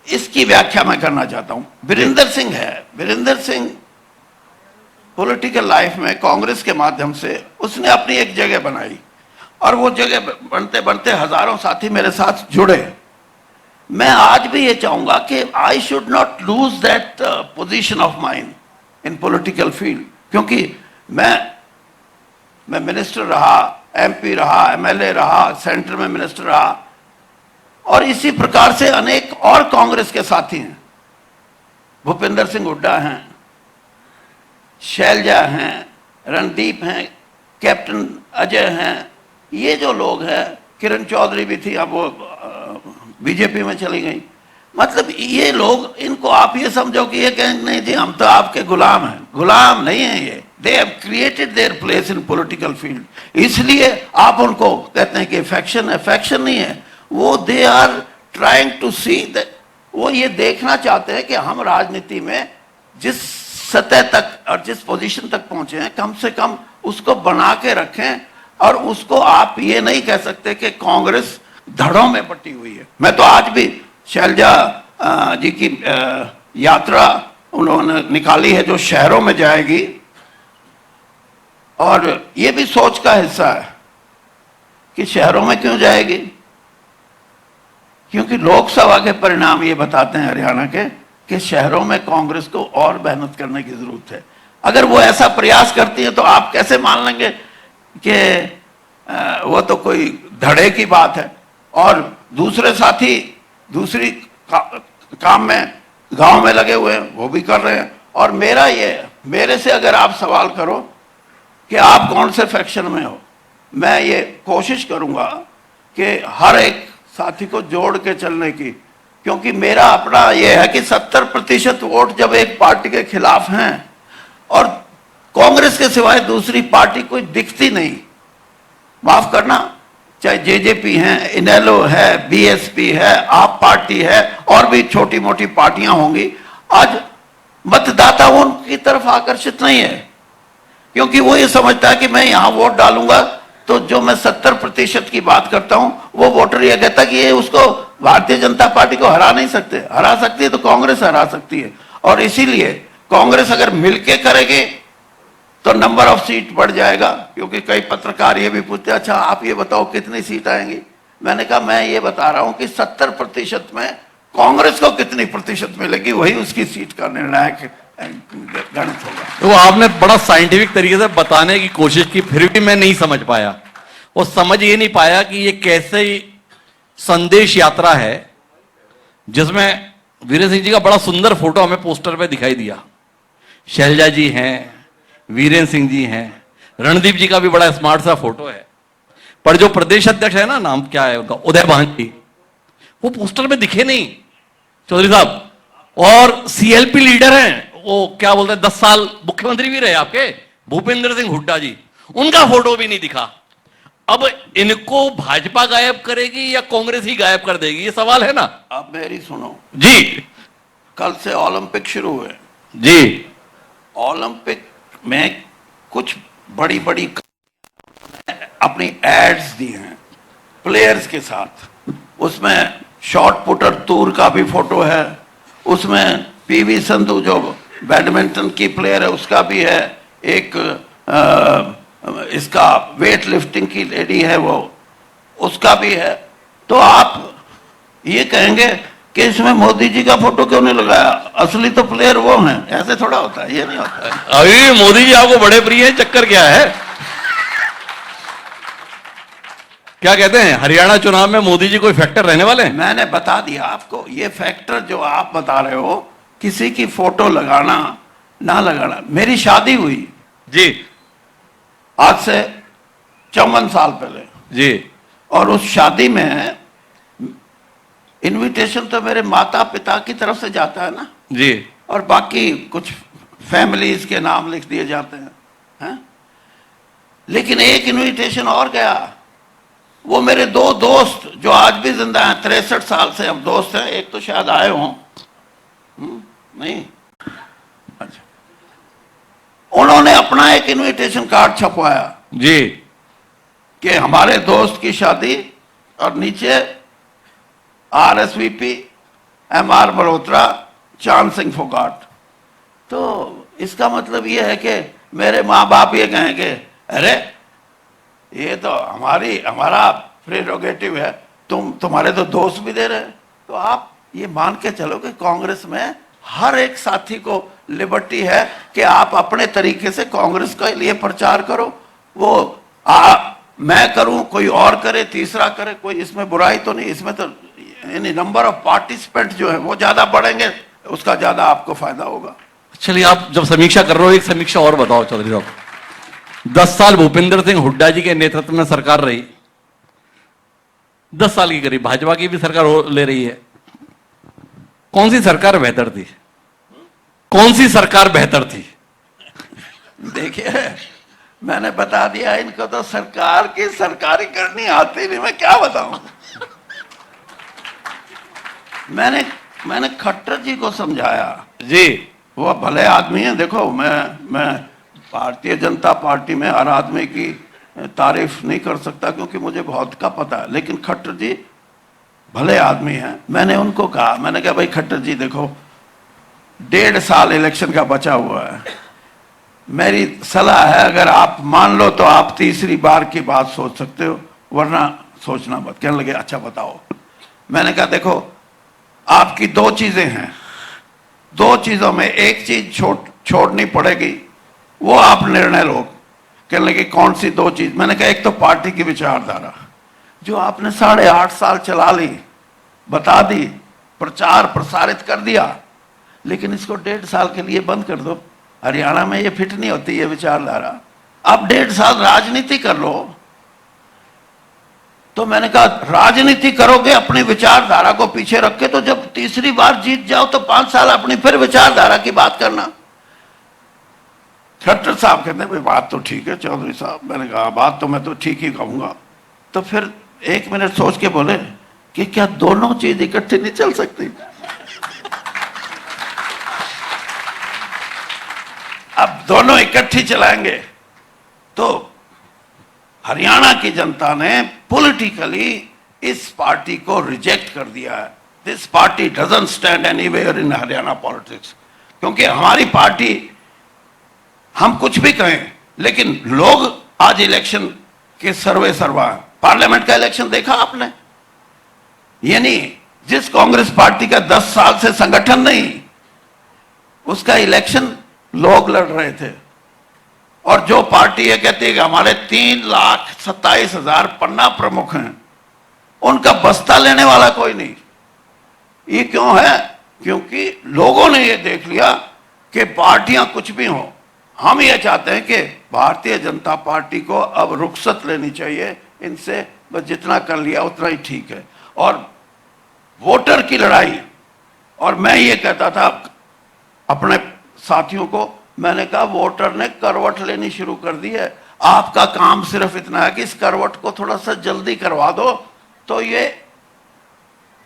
इसकी व्याख्या मैं करना चाहता हूं। वीरेंद्र सिंह है, वीरेंद्र सिंह पॉलिटिकल लाइफ में कांग्रेस के माध्यम से उसने अपनी एक जगह बनाई और वो जगह बनते बनते हजारों साथी मेरे साथ जुड़े। मैं आज भी ये चाहूंगा कि I should not lose that position of mind in political field, क्योंकि मैं मिनिस्टर रहा, एमपी रहा, एमएलए रहा, सेंटर में मिनिस्टर रहा और इसी प्रकार से अनेक और कांग्रेस के साथी हैं। भूपेंद्र सिंह हुड्डा हैं, शैलजा हैं, रणदीप हैं, कैप्टन अजय हैं, ये जो लोग हैं, किरण चौधरी भी थी, अब वो बीजेपी में चली गई। मतलब ये लोग, इनको आप ये समझो कि ये कहेंगे नहीं जी हम तो आपके गुलाम हैं, गुलाम नहीं है ये, they have created their place in political field, इसलिए आप उनको कहते हैं कि फैक्शन है। फैक्शन नहीं है वो, they are trying to see that, वो ये देखना चाहते हैं कि हम राजनीति में जिस सतह तक और जिस पोजीशन तक पहुंचे हैं कम से कम उसको बना के रखें और उसको आप ये नहीं कह सकते कि कांग्रेस धड़ों में बटी हुई है। मैं तो आज भी शैलजा जी की यात्रा उन्होंने निकाली है जो शहरों में जाएगी और ये भी सोच का हिस्सा है कि शहरों में क्यों जाएगी, क्योंकि लोकसभा के परिणाम ये बताते हैं हरियाणा के कि शहरों में कांग्रेस को और मेहनत करने की जरूरत है। अगर वो ऐसा प्रयास करती है तो आप कैसे मान लेंगे कि वो तो कोई धड़े की बात है और दूसरे साथी दूसरी काम में गांव में लगे हुए हैं, वो भी कर रहे हैं। और मेरे से अगर आप सवाल करो कि आप कौन से फैक्शन में हो, मैं ये कोशिश करूंगा कि हर एक साथी को जोड़ के चलने की, क्योंकि मेरा अपना ये है कि 70% वोट जब एक पार्टी के खिलाफ हैं और कांग्रेस के सिवाय दूसरी पार्टी कोई दिखती नहीं, माफ करना, चाहे जेजेपी है, इनेलो है, बीएसपी है, आप पार्टी है और भी छोटी मोटी पार्टियां होंगी, आज मतदाता उनकी तरफ आकर्षित नहीं है, क्योंकि वो ये समझता है कि मैं यहां वोट डालूंगा तो जो मैं 70% की बात करता हूं वो वोटर ये कहता कि ये उसको भारतीय जनता पार्टी को हरा नहीं सकते। हरा सकती है तो कांग्रेस हरा सकती है और इसीलिए कांग्रेस अगर मिलके करेगी तो नंबर ऑफ सीट बढ़ जाएगा। क्योंकि कई पत्रकार ये भी पूछते हैं अच्छा आप ये बताओ कितनी सीट आएंगी, मैंने कहा मैं ये बता रहा हूं कि 70% में कांग्रेस को कितनी प्रतिशत मिलेगी वही उसकी सीट का निर्णायक गणित होगा। तो आपने बड़ा साइंटिफिक तरीके से बताने की कोशिश की, फिर भी मैं नहीं समझ पाया। वो समझ ये नहीं पाया कि ये कैसे संदेश यात्रा है जिसमें वीरेंद्र सिंह जी का बड़ा सुंदर फोटो हमें पोस्टर पे दिखाई दिया, शैलजा जी हैं, वीरेंद्र सिंह जी हैं, रणदीप जी का भी बड़ा स्मार्ट सा फोटो है, पर जो प्रदेश अध्यक्ष है ना, नाम क्या है उनका, उदय भांजी, वो पोस्टर में दिखे नहीं चौधरी साहब। और सीएलपी लीडर हैं, वो क्या बोलते हैं, 10 साल मुख्यमंत्री भी रहे आपके, भूपेंद्र सिंह हुड्डा जी, उनका फोटो भी नहीं दिखा। अब इनको भाजपा गायब करेगी या कांग्रेस ही गायब कर देगी, ये सवाल है ना। अब मेरी सुनो जी, कल से ओलंपिक शुरू हुए जी, ओलंपिक में कुछ बड़ी बड़ी अपनी एड्स दी हैं प्लेयर्स के साथ, उसमें शॉट पुटर टूर का भी फोटो है, उसमें पीवी संधू जो बैडमिंटन की प्लेयर है उसका भी है, एक इसका वेट लिफ्टिंग की लेडी है वो, उसका भी है। तो आप ये कहेंगे कि इसमें मोदी जी का फोटो क्यों नहीं लगाया, असली तो प्लेयर वो हैं, ऐसे थोड़ा होता है, ये नहीं होता है। अभी मोदी जी आपको बड़े प्रिय हैं, चक्कर क्या है? क्या कहते हैं, हरियाणा चुनाव में मोदी जी कोई फैक्टर रहने वाले हैं? मैंने बता दिया आपको, ये फैक्टर जो आप बता रहे हो, किसी की फोटो लगाना ना लगाना, मेरी शादी हुई जी, आज से 54 साल पहले जी, और उस शादी में इनविटेशन तो मेरे माता पिता की तरफ से जाता है ना जी, और बाकी कुछ फैमिलीज के नाम लिख दिए जाते हैं? लेकिन एक इनविटेशन और गया, वो मेरे 2 दोस्त जो आज भी जिंदा हैं, 63 साल से हम दोस्त हैं, एक तो शायद आए हों, नहीं, अच्छा, उन्होंने अपना एक इनविटेशन कार्ड छपवाया जी, कि हमारे दोस्त की शादी, और नीचे RSVP MR मल्होत्रा, चांद सिंह फोगाट। तो इसका मतलब ये है कि मेरे माँ बाप ये कहेंगे, अरे ये तो हमारा प्रेरोगेटिव है, तुम्हारे तो दोस्त भी दे रहे हैं। तो आप ये मान के चलो कि कांग्रेस में हर एक साथी को लिबर्टी है कि आप अपने तरीके से कांग्रेस के लिए प्रचार करो, वो मैं करूं, कोई और करे, तीसरा करे, कोई इसमें बुराई तो नहीं। इसमें तो यानी नंबर ऑफ पार्टिसिपेंट जो है वो ज्यादा बढ़ेंगे, उसका ज्यादा आपको फायदा होगा। चलिए, आप जब समीक्षा कर रहे हो, एक समीक्षा और बताओ चौधरी साहब। 10 साल भूपेंद्र सिंह हुड्डा जी के नेतृत्व में सरकार रही, 10 साल की करीब भाजपा की भी सरकार ले रही है। कौन सी सरकार बेहतर थी? कौन सी सरकार बेहतर थी? देखिए, मैंने बता दिया, इनको तो सरकार की सरकारी करनी आती नहीं, मैं क्या बताऊं। मैंने खट्टर जी को समझाया जी, वो भले आदमी है। देखो, मैं भारतीय जनता पार्टी में हर आदमी की तारीफ नहीं कर सकता क्योंकि मुझे बहुत का पता है, लेकिन खट्टर जी भले आदमी हैं। मैंने उनको कहा, मैंने कहा भाई खट्टर जी देखो, 1.5 साल इलेक्शन का बचा हुआ है, मेरी सलाह है अगर आप मान लो तो आप तीसरी बार की बात सोच सकते हो, वरना सोचना मत। कहने लगे अच्छा बताओ। मैंने कहा देखो, आपकी 2 चीजें हैं, 2 चीजों में एक चीज छोड़नी पड़ेगी, वो आप निर्णय लो। कहने लगे कौन सी 2 चीज? मैंने कहा एक तो पार्टी की विचारधारा जो आपने 8.5 साल चला ली, बता दी, प्रचार प्रसारित कर दिया, लेकिन इसको 1.5 साल के लिए बंद कर दो। हरियाणा में ये फिट नहीं होती ये विचारधारा, आप 1.5 साल राजनीति कर लो। तो मैंने कहा राजनीति करोगे अपनी विचारधारा को पीछे रख के, तो जब तीसरी बार जीत जाओ तो 5 साल अपनी फिर विचारधारा की बात करना। खट्टर साहब कहते हैं भाई बात तो ठीक है चौधरी साहब। मैंने कहा बात तो मैं तो ठीक ही कहूंगा। तो फिर 1 मिनट सोच के बोले कि क्या दोनों चीज इकट्ठी नहीं चल सकती? अब दोनों इकट्ठी चलाएंगे तो हरियाणा की जनता ने पॉलिटिकली इस पार्टी को रिजेक्ट कर दिया है। This party doesn't stand anywhere in Haryana politics. क्योंकि हमारी पार्टी, हम कुछ भी कहें, लेकिन लोग आज इलेक्शन के सर्वा पार्लियामेंट का इलेक्शन देखा आपने? यानी जिस कांग्रेस पार्टी का 10 साल से संगठन नहीं, उसका इलेक्शन लोग लड़ रहे थे। और जो पार्टी ये कहती है कि हमारे 3,27,000 पन्ना प्रमुख हैं, उनका बस्ता लेने वाला कोई नहीं। ये क्यों है? क्योंकि लोगों ने ये देख लिया कि पार्टियां कुछ भी हों, हम ये चाहते हैं कि भारतीय जनता पार्टी को अब रुखसत लेनी चाहिए इनसे बस जितना कर लिया उतना ही ठीक है। और वोटर की लड़ाई, और मैं ये कहता था अपने साथियों को, मैंने कहा वोटर ने करवट लेनी शुरू कर दी है, आपका काम सिर्फ इतना है कि इस करवट को थोड़ा सा जल्दी करवा दो तो ये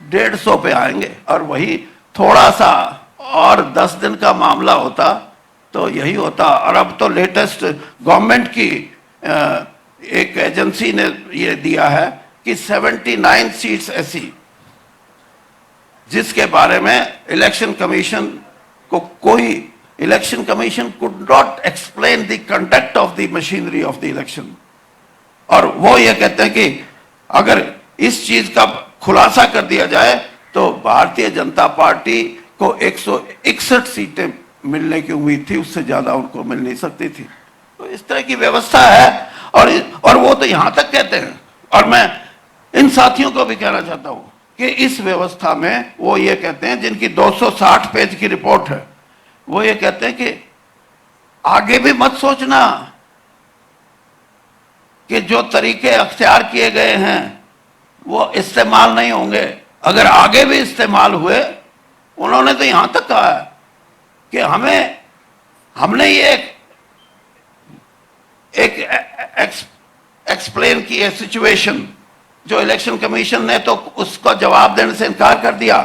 150 पे आएंगे। और वही थोड़ा सा और 10 दिन का मामला होता तो यही होता। और अब तो लेटेस्ट गवर्नमेंट की एक एजेंसी ने ये दिया है कि 79 सीट्स ऐसी जिसके बारे में इलेक्शन कमीशन को कोई, election commission could not explain the conduct of the machinery of the election. और वो ये कहते हैं कि अगर इस चीज का खुलासा कर दिया जाए तो भारतीय जनता पार्टी को 161 सीटें मिलने की उम्मीद थी, उससे ज्यादा उनको मिल नहीं सकती थी। तो इस तरह की व्यवस्था है। और वो तो यहां तक कहते हैं, और मैं इन साथियों को भी कहना चाहता हूं कि इस व्यवस्था में वो ये कहते हैं, जिनकी 260 पेज की रिपोर्ट है, वो ये कहते हैं कि आगे भी मत सोचना कि जो तरीके अख्तियार किए गए हैं वो इस्तेमाल नहीं होंगे। अगर आगे भी इस्तेमाल हुए, उन्होंने तो यहां तक कहा है कि हमने ये एक एक्सप्लेन की है सिचुएशन, जो इलेक्शन कमीशन ने तो उसका जवाब देने से इनकार कर दिया,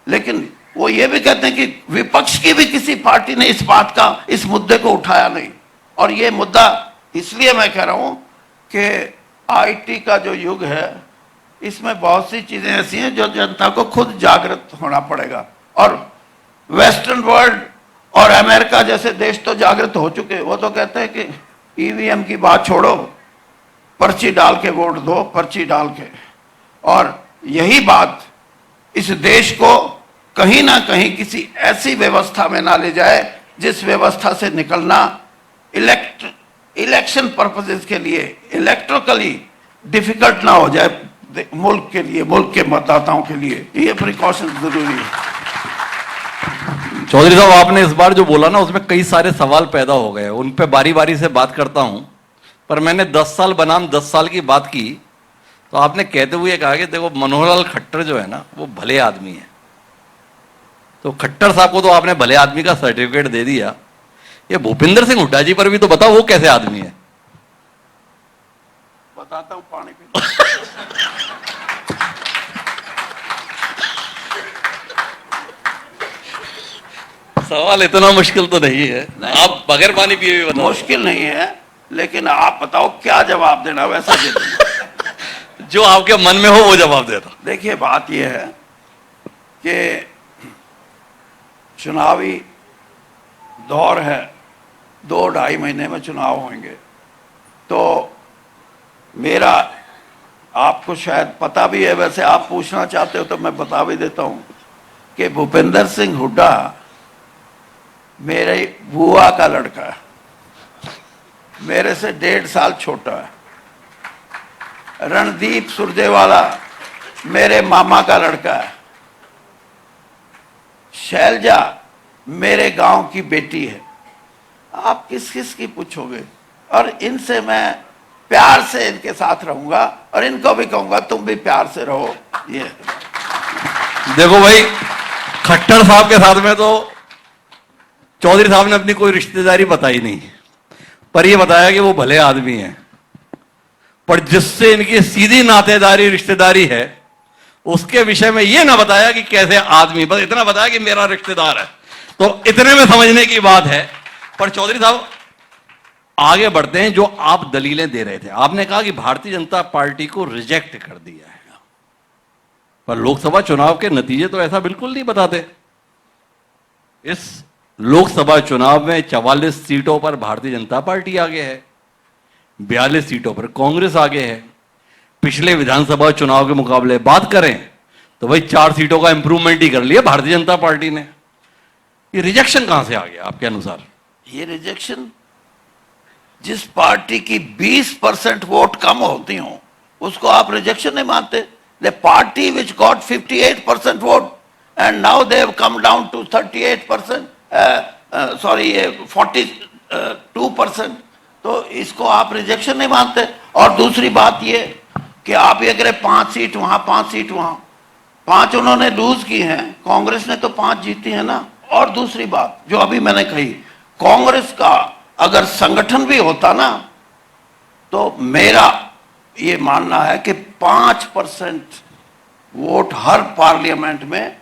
लेकिन वो ये भी कहते हैं कि विपक्ष की भी किसी पार्टी ने इस बात का, इस मुद्दे को उठाया नहीं। और ये मुद्दा इसलिए मैं कह रहा हूं कि आईटी का जो युग है, इसमें बहुत सी चीजें ऐसी हैं जो जनता को खुद जागृत होना पड़ेगा। और वेस्टर्न वर्ल्ड और अमेरिका जैसे देश तो जागृत हो चुके, वो तो कहते हैं कि ईवीएम की बात छोड़ो, पर्ची डाल के वोट दो, पर्ची डाल के। और यही बात इस देश को कहीं ना कहीं किसी ऐसी व्यवस्था में ना ले जाए जिस व्यवस्था से निकलना इलेक्शन पर्पसेस के लिए इलेक्ट्रिकली डिफिकल्ट ना हो जाए मुल्क के लिए, मुल्क के मतदाताओं के लिए। ये प्रिकॉशन जरूरी है। चौधरी साहब, आपने इस बार जो बोला ना, उसमें कई सारे सवाल पैदा हो गए, उन पे बारी बारी से बात करता हूं। पर मैंने 10 साल बनाम 10 साल की बात की तो आपने कहते हुए कहा कि देखो मनोहर लाल खट्टर जो है ना, वो भले आदमी है। तो खट्टर साहब को तो आपने भले आदमी का सर्टिफिकेट दे दिया, ये भूपिंदर सिंह हुड्डा जी पर भी तो बताओ वो कैसे आदमी है। बताता हूं, पानी पी। सवाल इतना मुश्किल तो नहीं है, आप बगैर पानी पिए भी बताओ। मुश्किल नहीं है, लेकिन आप बताओ क्या जवाब देना, वैसा दे देना। जो आपके मन में हो वो जवाब देना। देखिए, बात यह है कि चुनावी दौर है, 2-2.5 महीने में चुनाव होंगे। तो मेरा, आपको शायद पता भी है, वैसे आप पूछना चाहते हो तो मैं बता भी देता हूं कि भूपिंदर सिंह हुड्डा मेरे बुआ का लड़का है, मेरे से 1.5 साल छोटा है। रणदीप सुरजेवाला मेरे मामा का लड़का है। शैलजा मेरे गांव की बेटी है। आप किस किस की पूछोगे? और इनसे मैं प्यार से इनके साथ रहूंगा और इनको भी कहूंगा तुम भी प्यार से रहो। ये देखो भाई, खट्टर साहब के साथ में तो चौधरी साहब ने अपनी कोई रिश्तेदारी बताई नहीं, पर यह बताया कि वो भले आदमी हैं। पर जिससे इनकी सीधी नातेदारी रिश्तेदारी है, उसके विषय में यह ना बताया कि कैसे आदमी, बस इतना बताया कि मेरा रिश्तेदार है। तो इतने में समझने की बात है। पर चौधरी साहब, आगे बढ़ते हैं। जो आप दलीलें दे रहे थे, आपने कहा कि भारतीय जनता पार्टी को रिजेक्ट कर दिया है, पर लोकसभा चुनाव के नतीजे तो ऐसा बिल्कुल नहीं बताते। इस लोकसभा चुनाव में 44 सीटों पर भारतीय जनता पार्टी आगे है, 42 सीटों पर कांग्रेस आगे है। पिछले विधानसभा चुनाव के मुकाबले बात करें तो भाई 4 सीटों का इंप्रूवमेंट ही कर लिया भारतीय जनता पार्टी ने। ये रिजेक्शन कहां से आ गया आपके अनुसार? ये रिजेक्शन, जिस पार्टी की 20% वोट कम होती हो उसको आप रिजेक्शन नहीं मानते। The party which got 58% vote and now they have come down to 38%, sorry 42%। तो इसको आप रिजेक्शन नहीं मानते। और दूसरी बात ये कि आप ये करें 5 सीट वहां 5 सीट वहां, 5 उन्होंने लूज की हैं, कांग्रेस ने तो 5 जीती है ना। और दूसरी बात जो अभी मैंने कही, कांग्रेस का अगर संगठन भी होता ना, तो मेरा ये मानना है कि 5% वोट हर पार्लियामेंट में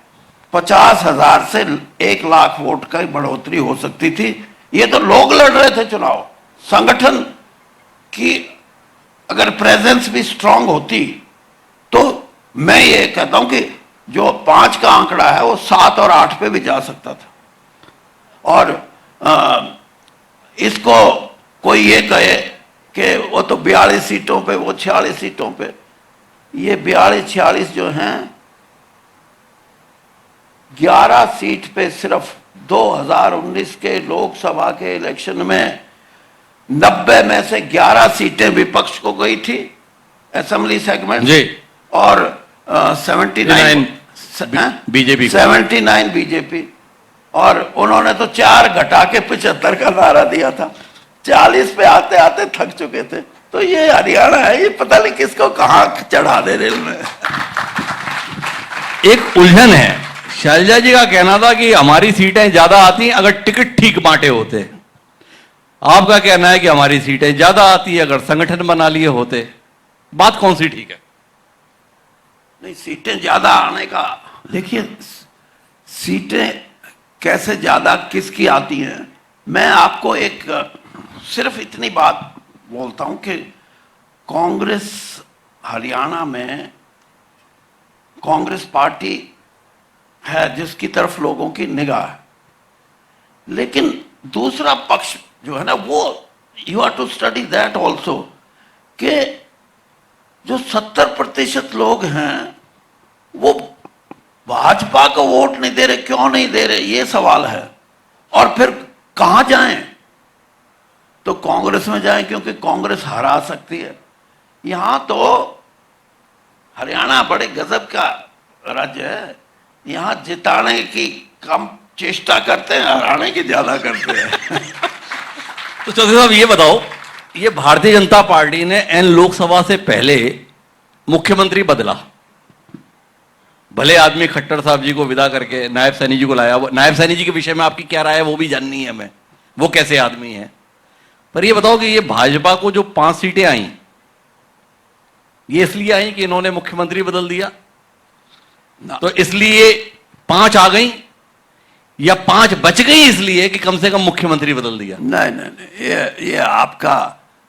50,000 से 1 लाख वोट की बढ़ोतरी हो सकती थी। ये तो लोग लड़ रहे थे चुनाव, संगठन की अगर प्रेजेंस भी स्ट्रांग होती तो मैं ये कहता हूं कि जो 5 का आंकड़ा है वो 7 और 8 पे भी जा सकता था। और इसको कोई ये कहे कि वो तो 42 सीटों पे, वो 46 सीटों पे, ये 42-46 जो हैं, 11 सीट पे सिर्फ 2019 के लोकसभा के इलेक्शन में 90 में से 11 सीटें विपक्ष को गई थी असेंबली सेगमेंट जी, और 79 बीजेपी 79 बीजेपी, और उन्होंने तो 4 घटा के 75 का नारा दिया था। 40 पे आते आते थक चुके थे। तो ये हरियाणा है, ये पता नहीं किसको कहां चढ़ा दे रेल में। एक उलझन है। शैलजा जी का कहना था कि हमारी सीटें ज्यादा आती अगर टिकट ठीक बांटे होते। आपका कहना है कि हमारी सीटें ज्यादा आती अगर संगठन बना लिए होते। बात कौन सी ठीक है? नहीं, सीटें ज्यादा आने का देखिए, सीटें कैसे ज्यादा किसकी आती हैं। मैं आपको एक सिर्फ इतनी बात बोलता हूं कि कांग्रेस हरियाणा में कांग्रेस पार्टी है जिसकी तरफ लोगों की निगाह है, लेकिन दूसरा पक्ष जो है ना, वो you have to study that also, कि जो 70% लोग हैं वो भाजपा को वोट नहीं दे रहे। क्यों नहीं दे रहे, ये सवाल है। और फिर कहां जाएं? तो कांग्रेस में जाएं, क्योंकि कांग्रेस हरा सकती है। यहां तो हरियाणा बड़े गजब का राज्य है, यहां जिताने की कम चेष्टा करते हैं, हराने की ज्यादा करते हैं। तो चौधरी साहब ये बताओ, ये भारतीय जनता पार्टी ने एन लोकसभा से पहले मुख्यमंत्री बदला, भले आदमी खट्टर साहब जी को विदा करके नायब सैनी जी को लाया। नायब सैनी जी के विषय में आपकी क्या राय है वो भी जाननी है हमें, वो कैसे आदमी है। पर ये बताओ कि ये भाजपा को जो 5 सीटें आई, ये इसलिए आई कि इन्होंने मुख्यमंत्री बदल दिया, तो इसलिए 5 आ गई, या 5 बच गई इसलिए कि कम से कम मुख्यमंत्री बदल दिया? नहीं नहीं नहीं, ये आपका,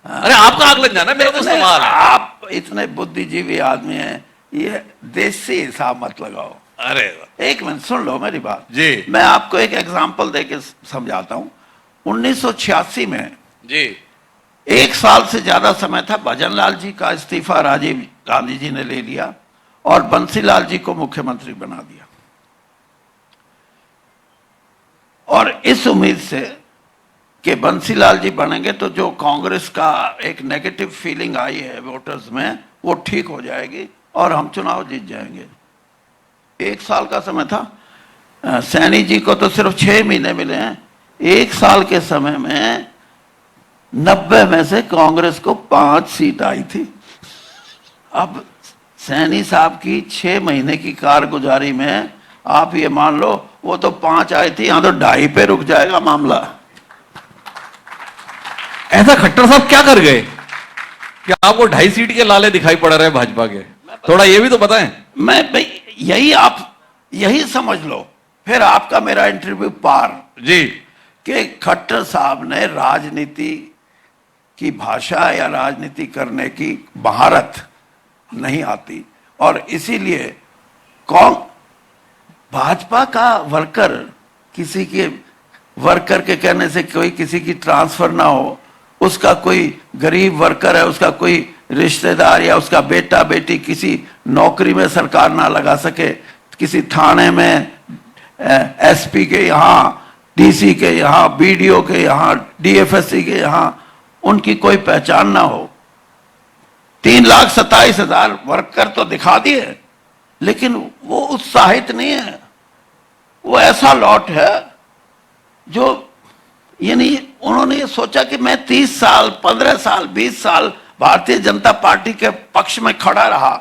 अरे आपका आकलन जाना, मेरा तो सवाल है। आप इतने बुद्धिजीवी आदमी हैं, ये देसी हिसाब मत लगाओ। अरे एक मिनट सुन लो मेरी बात जी। मैं आपको एक एग्जांपल देके समझाता हूं। 1986 में जी, 1 साल से ज्यादा समय था, भजनलाल जी का इस्तीफा राजीव गांधी जी ने ले लिया और बंसीलाल जी को मुख्यमंत्री बना दिया। और इस उम्मीद से कि बंसीलाल जी बनेंगे तो जो कांग्रेस का एक नेगेटिव फीलिंग आई है वोटर्स में, वो ठीक हो जाएगी और हम चुनाव जीत जाएंगे। 1 साल का समय था। सैनी जी को तो सिर्फ 6 महीने मिले हैं। 1 साल के समय में 90 में से कांग्रेस को 5 सीट आई थी। अब सैनी साहब की 6 महीने की कारगुजारी में आप ये मान लो वो तो 5 आई थी, यहां तो 2.5 पे रुक जाएगा मामला। ऐसा खट्टर साहब क्या कर गए कि आपको 2.5 सीट के लाले दिखाई पड़ रहे हैं भाजपा के? थोड़ा ये भी तो बताएं। मैं भाई यही समझ लो, फिर आपका मेरा इंटरव्यू पार जी, कि खट्टर साहब ने राजनीति की भाषा या राजनीति करने की महारत नहीं आती, और इसीलिए कौन भाजपा का वर्कर, किसी के वर्कर के कहने से कोई किसी की ट्रांसफर ना हो, उसका कोई गरीब वर्कर है, उसका कोई रिश्तेदार या उसका बेटा बेटी किसी नौकरी में सरकार ना लगा सके, किसी थाने में एसपी के यहाँ, डीसी के यहाँ, बीडीओ के यहाँ, डीएफएससी के यहाँ उनकी कोई पहचान ना हो। 3,27,000 वर्कर तो दिखा दिए, लेकिन वो उत्साहित नहीं है। वो ऐसा लॉट है जो, यानी उन्होंने ये सोचा कि मैं 30 साल, 15 साल, 20 साल भारतीय जनता पार्टी के पक्ष में खड़ा रहा,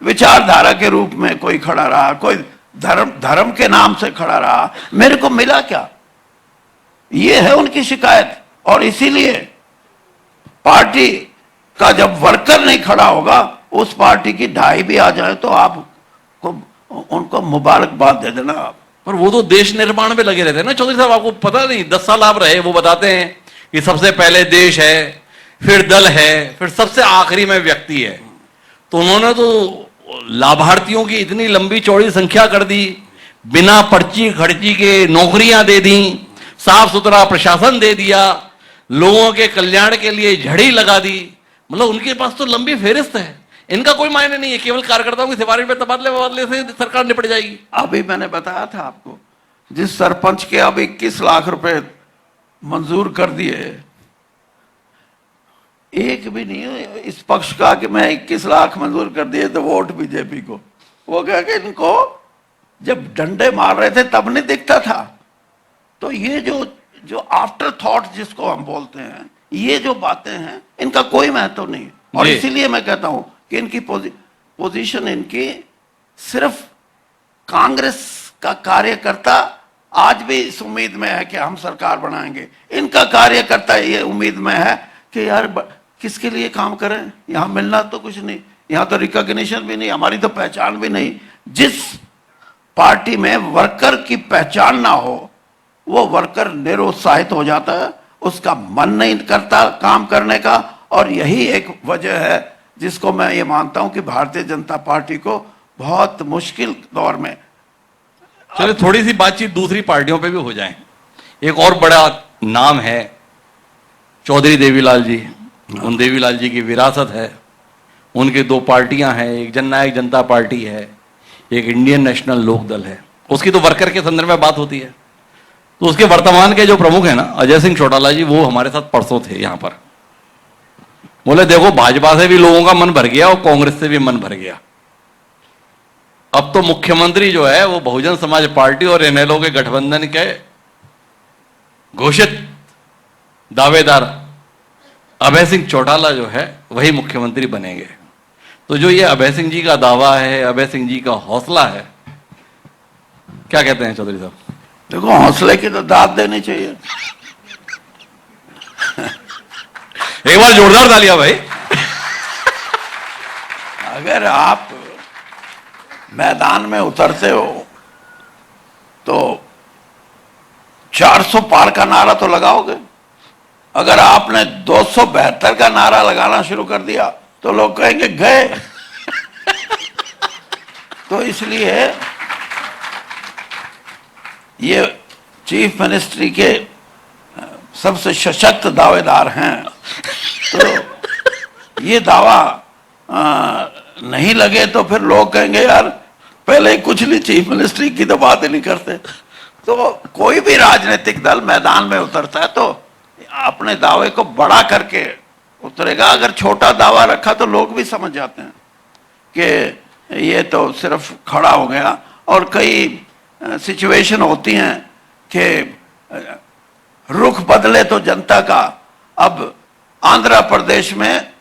विचारधारा के रूप में कोई खड़ा रहा, कोई धर्म के नाम से खड़ा रहा, मेरे को मिला क्या? ये है उनकी शिकायत। और इसीलिए पार्टी का जब वर्कर नहीं खड़ा होगा, उस पार्टी की ढाई भी आ जाए तो आपको उनको मुबारकबाद दे देना आप। पर वो तो देश निर्माण में लगे रहते हैं ना चौधरी साहब, आपको पता नहीं 10 साल आप रहे, वो बताते हैं कि सबसे पहले देश है, फिर दल है, फिर सबसे आखिरी में व्यक्ति है। तो उन्होंने तो लाभार्थियों की इतनी लंबी चौड़ी संख्या कर दी, बिना पर्ची खर्ची के नौकरियां दे दी, साफ सुथरा प्रशासन दे दिया, लोगों के कल्याण के लिए झड़ी लगा दी। मतलब उनके पास तो लंबी फेरिस्त है, इनका कोई मायने नहीं है, केवल कार्यकर्ताओं की सिफारिश में तबादले से सरकार निपट जाएगी। अभी मैंने बताया था आपको, जिस सरपंच के अब 21 लाख रुपए मंजूर कर दिए, एक भी नहीं है इस पक्ष का कि मैं 21 लाख मंजूर कर दिए तो वोट बीजेपी को। वो कह के इनको जब डंडे मार रहे थे तब नहीं दिखता था। तो ये जो आफ्टर थॉट जिसको हम बोलते हैं, ये जो बातें हैं, इनका कोई महत्व नहीं। और इसीलिए मैं कहता हूं कि इनकी पोजीशन इनकी सिर्फ कांग्रेस का कार्यकर्ता आज भी इस उम्मीद में है कि हम सरकार बनाएंगे। इनका कार्यकर्ता ये उम्मीद में है कि यार किसके लिए काम करें, यहां मिलना तो कुछ नहीं, यहां तो रिकॉग्निशन भी नहीं, हमारी तो पहचान भी नहीं। जिस पार्टी में वर्कर की पहचान ना हो, वो वर्कर निरुत्साहित हो जाता है, उसका मन नहीं करता काम करने का। और यही एक वजह है जिसको मैं ये मानता हूं कि भारतीय जनता पार्टी को बहुत मुश्किल दौर में। चलिए थोड़ी सी बातचीत दूसरी पार्टियों पे भी हो जाए। एक और बड़ा नाम है चौधरी देवीलाल जी। उन देवीलाल जी की विरासत है, उनकी 2 पार्टियां हैं, एक जननायक जनता पार्टी है, एक इंडियन नेशनल लोक दल है। उसकी तो वर्कर के संदर्भ में बात होती है। तो उसके वर्तमान के जो प्रमुख है ना, अजय सिंह चौटाला जी, वो हमारे साथ परसों थे यहां पर। बोले देखो भाजपा से भी लोगों का मन भर गया और कांग्रेस से भी मन भर गया, अब तो मुख्यमंत्री जो है वो बहुजन समाज पार्टी और इनेलो के गठबंधन के घोषित दावेदार अभय सिंह चौटाला जो है वही मुख्यमंत्री बनेंगे। तो जो ये अभय सिंह जी का दावा है, अभय सिंह जी का हौसला है, क्या कहते हैं चौधरी साहब? देखो, हौसले की तो दाद देनी चाहिए। एक बार जोरदार तालियां भाई। अगर आप मैदान में उतरते हो तो 400 पार का नारा तो लगाओगे। अगर आपने 272 का नारा लगाना शुरू कर दिया तो लोग कहेंगे गए। तो इसलिए ये चीफ मिनिस्ट्री के सबसे सशक्त दावेदार हैं। तो ये दावा नहीं लगे तो फिर लोग कहेंगे यार पहले कुछ नहीं, चीफ मिनिस्ट्री की तो बात ही नहीं करते। तो कोई भी राजनीतिक दल मैदान में उतरता है तो अपने दावे को बड़ा करके उतरेगा। अगर छोटा दावा रखा तो लोग भी समझ जाते हैं कि ये तो सिर्फ खड़ा हो गया। और कई सिचुएशन होती हैं कि रुख बदले तो जनता का। अब आंध्र प्रदेश में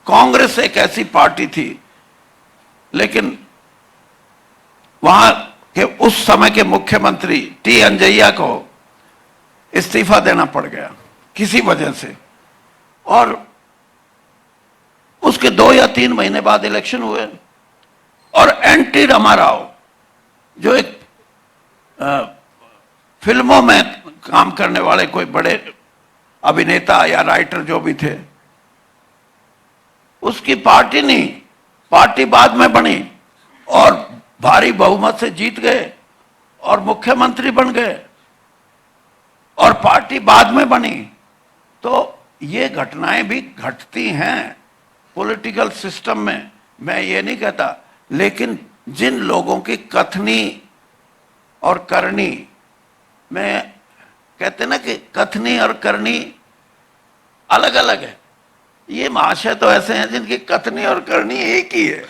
कांग्रेस एक ऐसी पार्टी थी, लेकिन वहां के उस समय के मुख्यमंत्री टी अंजैया को इस्तीफा देना पड़ गया किसी वजह से। और उसके 2 या 3 महीने बाद इलेक्शन हुए और एनटी रामाराव जो एक फिल्मों में काम करने वाले कोई बड़े अभिनेता या राइटर जो भी थे, उसकी पार्टी नहीं, पार्टी बाद में बनी और भारी बहुमत से जीत गए और मुख्यमंत्री बन गए और पार्टी बाद में बनी। तो ये घटनाएं भी घटती हैं पॉलिटिकल सिस्टम में, मैं ये नहीं कहता। लेकिन जिन लोगों की कथनी और करनी में कहते ना कि कथनी और करनी अलग अलग है, ये महाशय तो ऐसे हैं जिनकी कथनी और करनी एक ही है,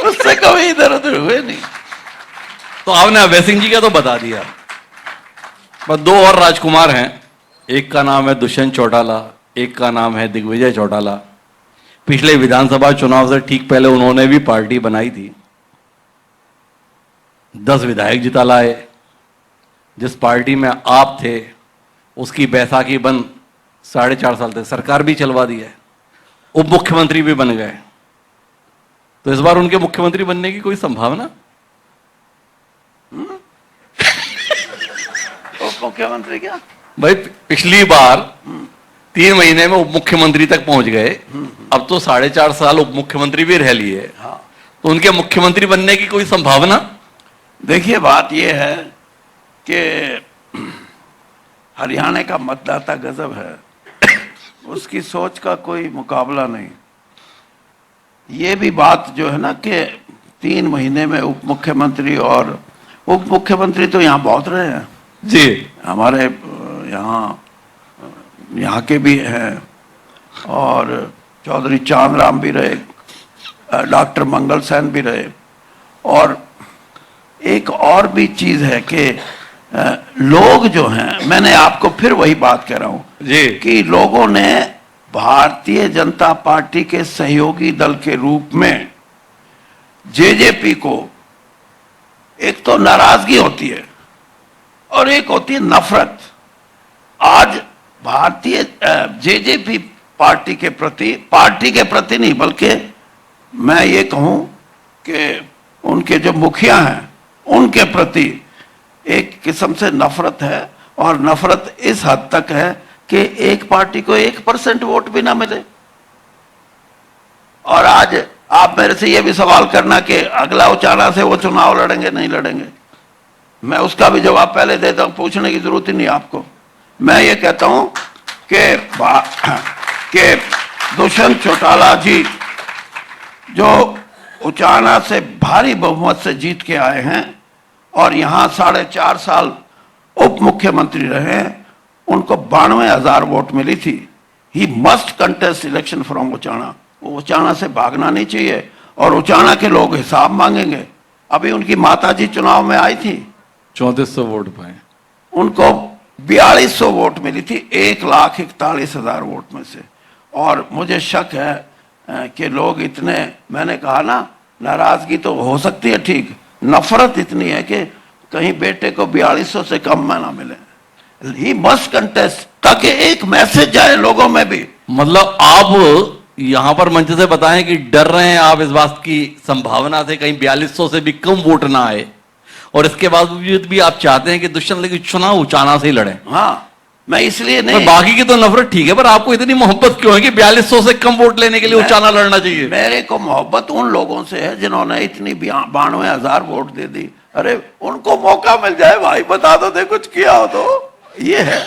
उससे कभी इधर उधर हुए नहीं। तो आपने अभय सिंह जी का तो बता दिया, बस 2 और राजकुमार हैं। एक का नाम है दुष्यंत चौटाला, एक का नाम है दिग्विजय चौटाला। पिछले विधानसभा चुनाव से ठीक पहले उन्होंने भी पार्टी बनाई थी, 10 विधायक जिता लाए। जिस पार्टी में आप थे उसकी बैसाखी बंद 4.5 साल तक सरकार भी चलवा दी है, उप मुख्यमंत्री भी बन गए। तो इस बार उनके मुख्यमंत्री बनने की कोई संभावना? उप मुख्यमंत्री क्या भाई, पिछली बार 3 महीने में उप मुख्यमंत्री तक पहुंच गए, अब तो 4.5 साल उप मुख्यमंत्री भी रह लिए। हाँ। तो उनके मुख्यमंत्री बनने की कोई संभावना? देखिए, बात यह है कि हरियाणा का मतदाता गजब है, उसकी सोच का कोई मुकाबला नहीं। ये भी बात जो है ना कि 3 महीने में उप मुख्यमंत्री, और उप मुख्यमंत्री तो यहाँ बहुत रहे हैं जी, हमारे यहाँ के भी हैं, और चौधरी चांदराम भी रहे, डॉक्टर मंगल सेन भी रहे। और एक और भी चीज है कि लोग जो हैं, मैंने आपको फिर वही बात कह रहा हूं जी, कि लोगों ने भारतीय जनता पार्टी के सहयोगी दल के रूप में जेजेपी को, एक तो नाराजगी होती है और एक होती है नफरत। आज भारतीय जेजेपी पार्टी के प्रति नहीं, बल्कि मैं ये कहूं कि उनके जो मुखिया हैं उनके प्रति एक किस्म से नफरत है। और नफरत इस हद तक है कि एक पार्टी को 1% वोट भी ना मिले। और आज आप मेरे से ये भी सवाल करना कि अगला उचाना से वो चुनाव लड़ेंगे नहीं लड़ेंगे, मैं उसका भी जवाब पहले देता हूं, पूछने की जरूरत ही नहीं आपको। मैं ये कहता हूं कि दुष्यंत चौटाला जी जो उचाना से भारी बहुमत से जीत के आए हैं और यहां 4.5 साल उप मुख्यमंत्री रहे हैं, उनको 92,000 वोट मिली थी। He must contest election from Uchana. वो उचाना से भागना नहीं चाहिए और उचाना के लोग हिसाब मांगेंगे। अभी उनकी माताजी चुनाव में आई थी, 3400 वोट पाए, उनको 4200 वोट मिली थी 1,41,000 वोट में से। और मुझे शक है कि लोग इतने, मैंने कहा ना, नाराजगी तो हो सकती है ठीक, नफरत इतनी है कि कहीं बेटे को 4200 से कम में ना मिले। ही मस्ट कंटेस्ट, ताकि एक मैसेज जाए लोगों में भी। मतलब आप यहां पर मंच से बताएं कि डर रहे हैं आप इस बात की संभावना से कहीं 4200 से भी कम वोट ना आए, और इसके बावजूद भी आप चाहते हैं कि दुष्यंत की चुनाव उचाना से ही लड़े। हाँ, मैं इसलिए नहीं, बाकी की तो नफरत ठीक है, पर आपको इतनी मोहब्बत क्यों है कि 4200 से कम वोट लेने के लिए उचाना लड़ना चाहिए? मेरे को मोहब्बत उन लोगों से है जिन्होंने इतनी 92,000 वोट दे दी। अरे उनको मौका मिल जाए भाई, बता दो दे कुछ किया हो तो। ये है।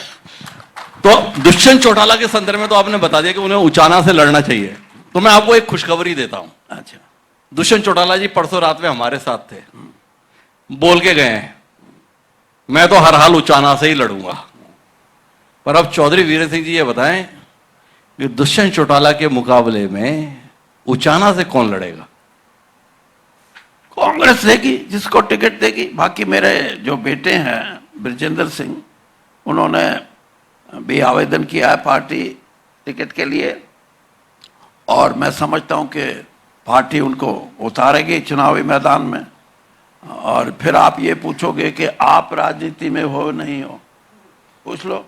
तो दुष्यंत चौटाला के संदर्भ में तो आपने बता दिया कि उन्हें उचाना से लड़ना चाहिए, तो मैं आपको एक खुशखबरी देता हूं। अच्छा, दुष्यंत चौटाला जी परसों रात में हमारे साथ थे, बोल के गए हैं मैं तो हर हाल उचाना से ही लड़ूंगा। पर अब चौधरी वीरेंद्र सिंह जी ये बताएं कि दुष्यंत चौटाला के मुकाबले में उचाना से कौन लड़ेगा? कांग्रेस देगी, जिसको टिकट देगी। बाकी मेरे जो बेटे हैं ब्रजेंद्र सिंह, उन्होंने भी आवेदन किया है पार्टी टिकट के लिए, और मैं समझता हूं कि पार्टी उनको उतारेगी चुनावी मैदान में। और फिर आप ये पूछोगे कि आप राजनीति में हो नहीं हो, पूछ लो।